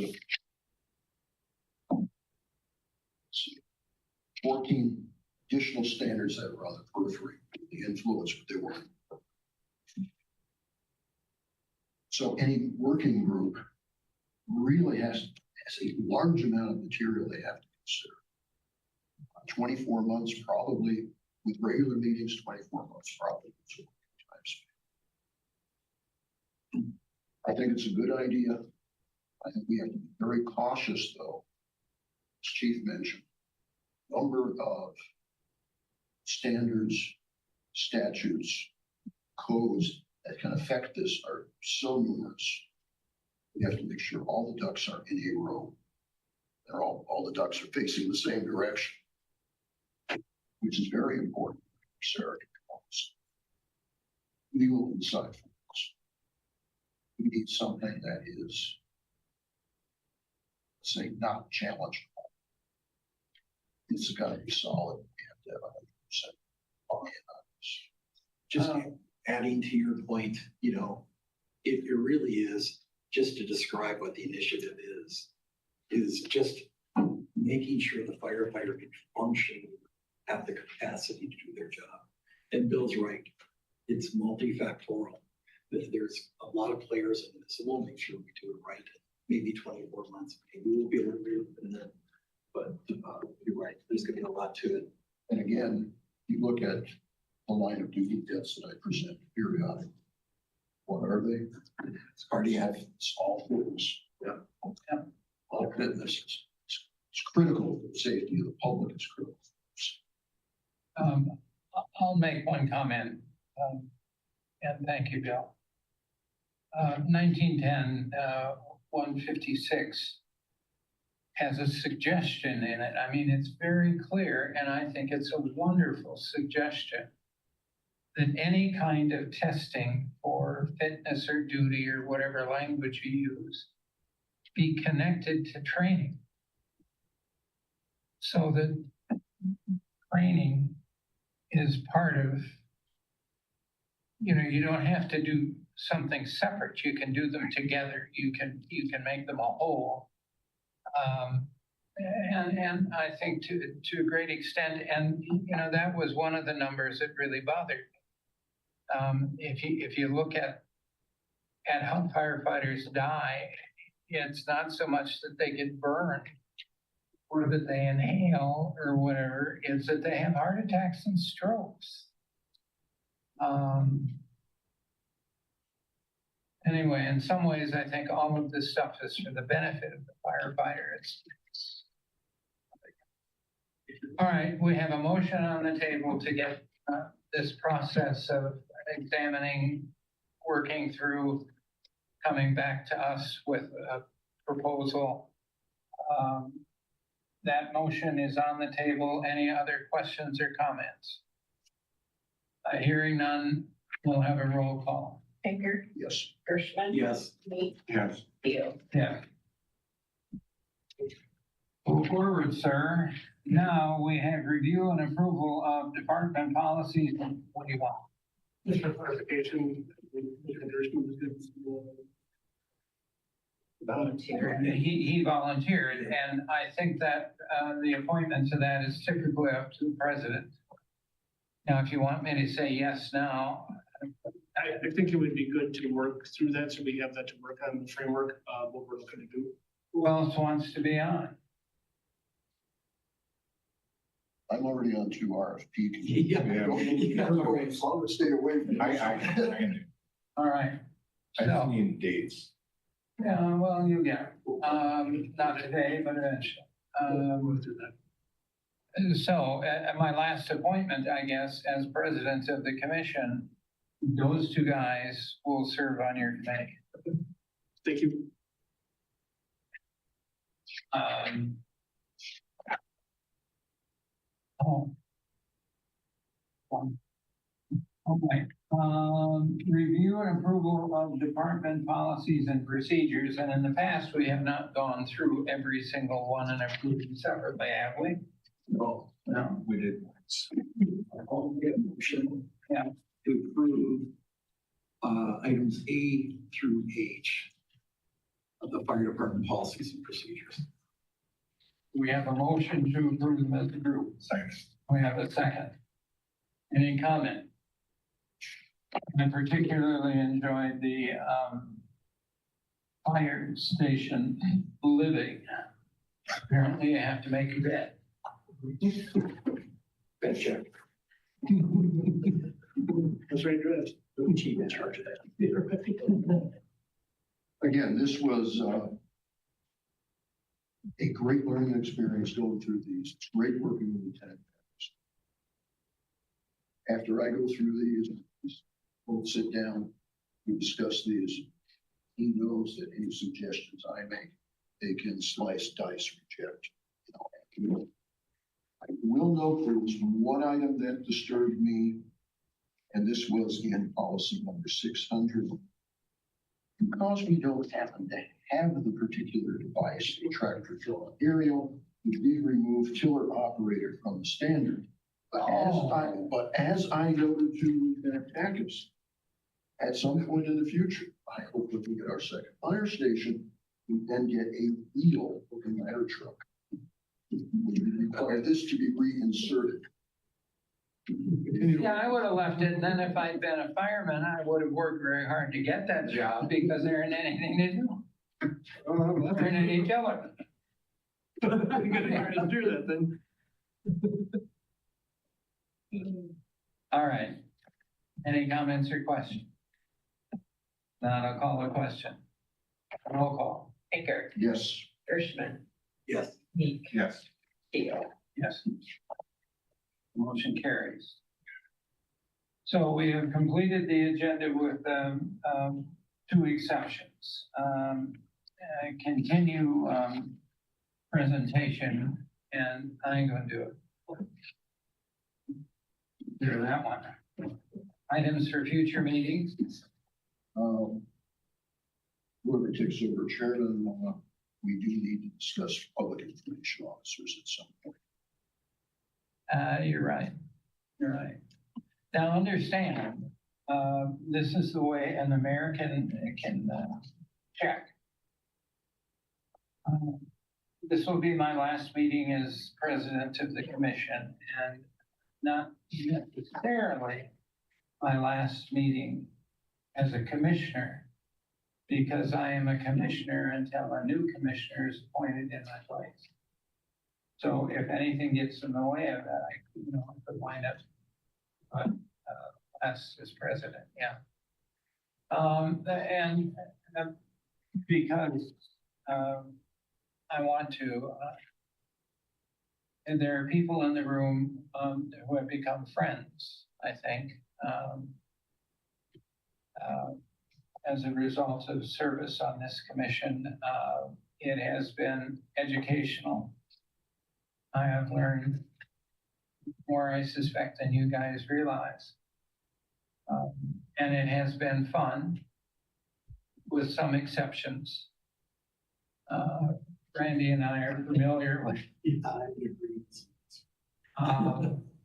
14 additional standards that were on the periphery, the influence that they were. So any working group really has a large amount of material they have to consider. 24 months probably, with regular meetings, 24 months probably. I think it's a good idea. I think we have to be very cautious though, as Chief mentioned. Number of standards, statutes, codes that can affect this are so numerous. We have to make sure all the ducks are in a row. They're all the ducks are facing the same direction, which is very important for Sarah to promise. We will decide for us. We need something that is say, not challenged. It's gotta be solid and 100% buy-in on this. Just adding to your point, it really is, just to describe what the initiative is just making sure the firefighter can function, have the capacity to do their job. And Bill's right, it's multifactorial. There's a lot of players in this, so we'll make sure we do it right. Maybe 24 months, maybe we'll be able to do it in that. But you're right, there's gonna be a lot to it. And again, you look at the line of duty deaths that I present periodically. What are they? It's cardiac. It's all fitness. Yeah. All fitness. It's critical for the safety of the public. It's critical. I'll make one comment, and thank you, Bill. 1910, 156 has a suggestion in it. I mean, it's very clear, and I think it's a wonderful suggestion that any kind of testing for fitness or duty or whatever language you use be connected to training. So that training is part of, you don't have to do something separate. You can do them together. You can make them a whole. And I think to a great extent, and that was one of the numbers that really bothered me. If you look at how firefighters die, it's not so much that they get burned or that they inhale or whatever, it's that they have heart attacks and strokes. Anyway, in some ways, I think all of this stuff is for the benefit of the firefighter. All right, we have a motion on the table to get this process of examining, working through, coming back to us with a proposal. That motion is on the table. Any other questions or comments? Hearing none, we'll have a roll call. Baker, Yes. Gershman. Yes. Me, Yes. you. Yeah. Move forward, sir. Now we have review and approval of department policies. What do you want? Just for clarification, Mr. Gershman was good. Volunteer. He volunteered, and I think that the appointment to that is typically up to the president. Now, if you want me to say yes now. I think it would be good to work through that, so we have that to work on the framework of what we're looking to do. Who else wants to be on? I'm already on 2 RFP. Yeah. You gotta go as long as stay away from I All right. just So, need dates. yeah, well, you get it. Not today, but eventually. We'll do that. So at my last appointment, I guess, as president of the commission, those 2 guys will serve on your committee. Thank you. Okay. Review and approval of department policies and procedures. And in the past, we have not gone through every single one and approved them separately, have we? No. No. We did. I'll get a motion. Yeah. To approve items A through H of the fire department policies and procedures. We have a motion to approve them as a group. Second. We have a second. Any comment? I particularly enjoyed the fire station living. Apparently, you have to make a bet. Bet check. That's right, Dred. Chief in charge of that. Again, this was a great learning experience going through these. It's great working with lieutenant. After I go through these, we'll sit down, we discuss these. He knows that any suggestions I make, they can slice, dice, reject. I will note there was one item that disturbed me, and this was in policy number 600. Because we don't happen to have the particular device, a tractor trailer aerial, we did remove tiller operator from the standard. But as I noted to Lieutenant Backus, at some point in the future, I hope that we get our second fire station, we then get a wheel for the ladder truck. We require this to be reinserted. Yeah, I would have left it, and then if I'd been a fireman, I would have worked very hard to get that job because there ain't anything to do. There ain't any tiller. You gotta do that then. All right. Any comments or questions? Not, I'll call the question. Roll call. Baker, Yes. Gershman, Yes. Meek, Yes. Keel. Yes. Motion carries. So we have completed the agenda with two exceptions. Continue presentation, and I ain't gonna do it. Do that one. Items for future meetings. Whoever takes over chairman, we do need to discuss public information officers at some point. You're right. You're right. Now, understand, this is the way, and the mayor can check. This will be my last meeting as president of the commission, and not necessarily my last meeting as a commissioner, because I am a commissioner until a new commissioner is appointed in my place. So if anything gets in the way of that, I could wind up, as president, yeah. And because, I want to, and there are people in the room, who have become friends, I think, as a result of service on this commission. It has been educational. I have learned more, I suspect, than you guys realize. And it has been fun, with some exceptions. Randy and I are familiar with.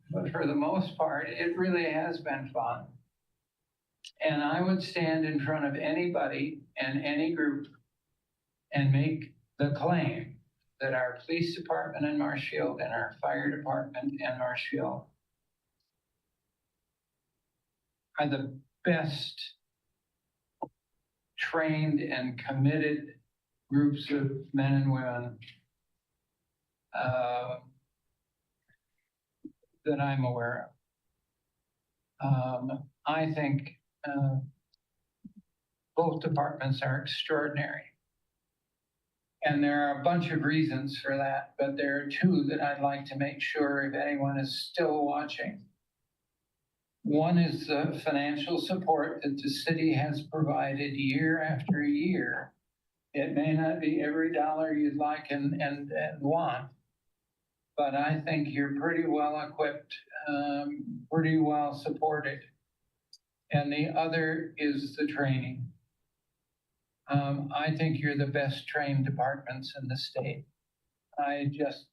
But for the most part, it really has been fun. And I would stand in front of anybody and any group and make the claim that our police department in Marshfield and our fire department in Marshfield are the best trained and committed groups of men and women that I'm aware of. I think both departments are extraordinary. And there are a bunch of reasons for that, but there are two that I'd like to make sure if anyone is still watching. One is the financial support that the city has provided year after year. It may not be every dollar you'd like and want, but I think you're pretty well equipped, pretty well supported. And the other is the training. I think you're the best trained departments in the state. I just,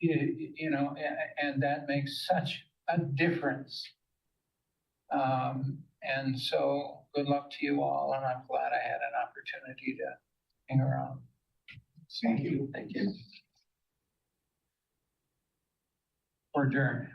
and that makes such a difference. And so good luck to you all, and I'm glad I had an opportunity to hang around. Thank you. Thank you. We're adjourned.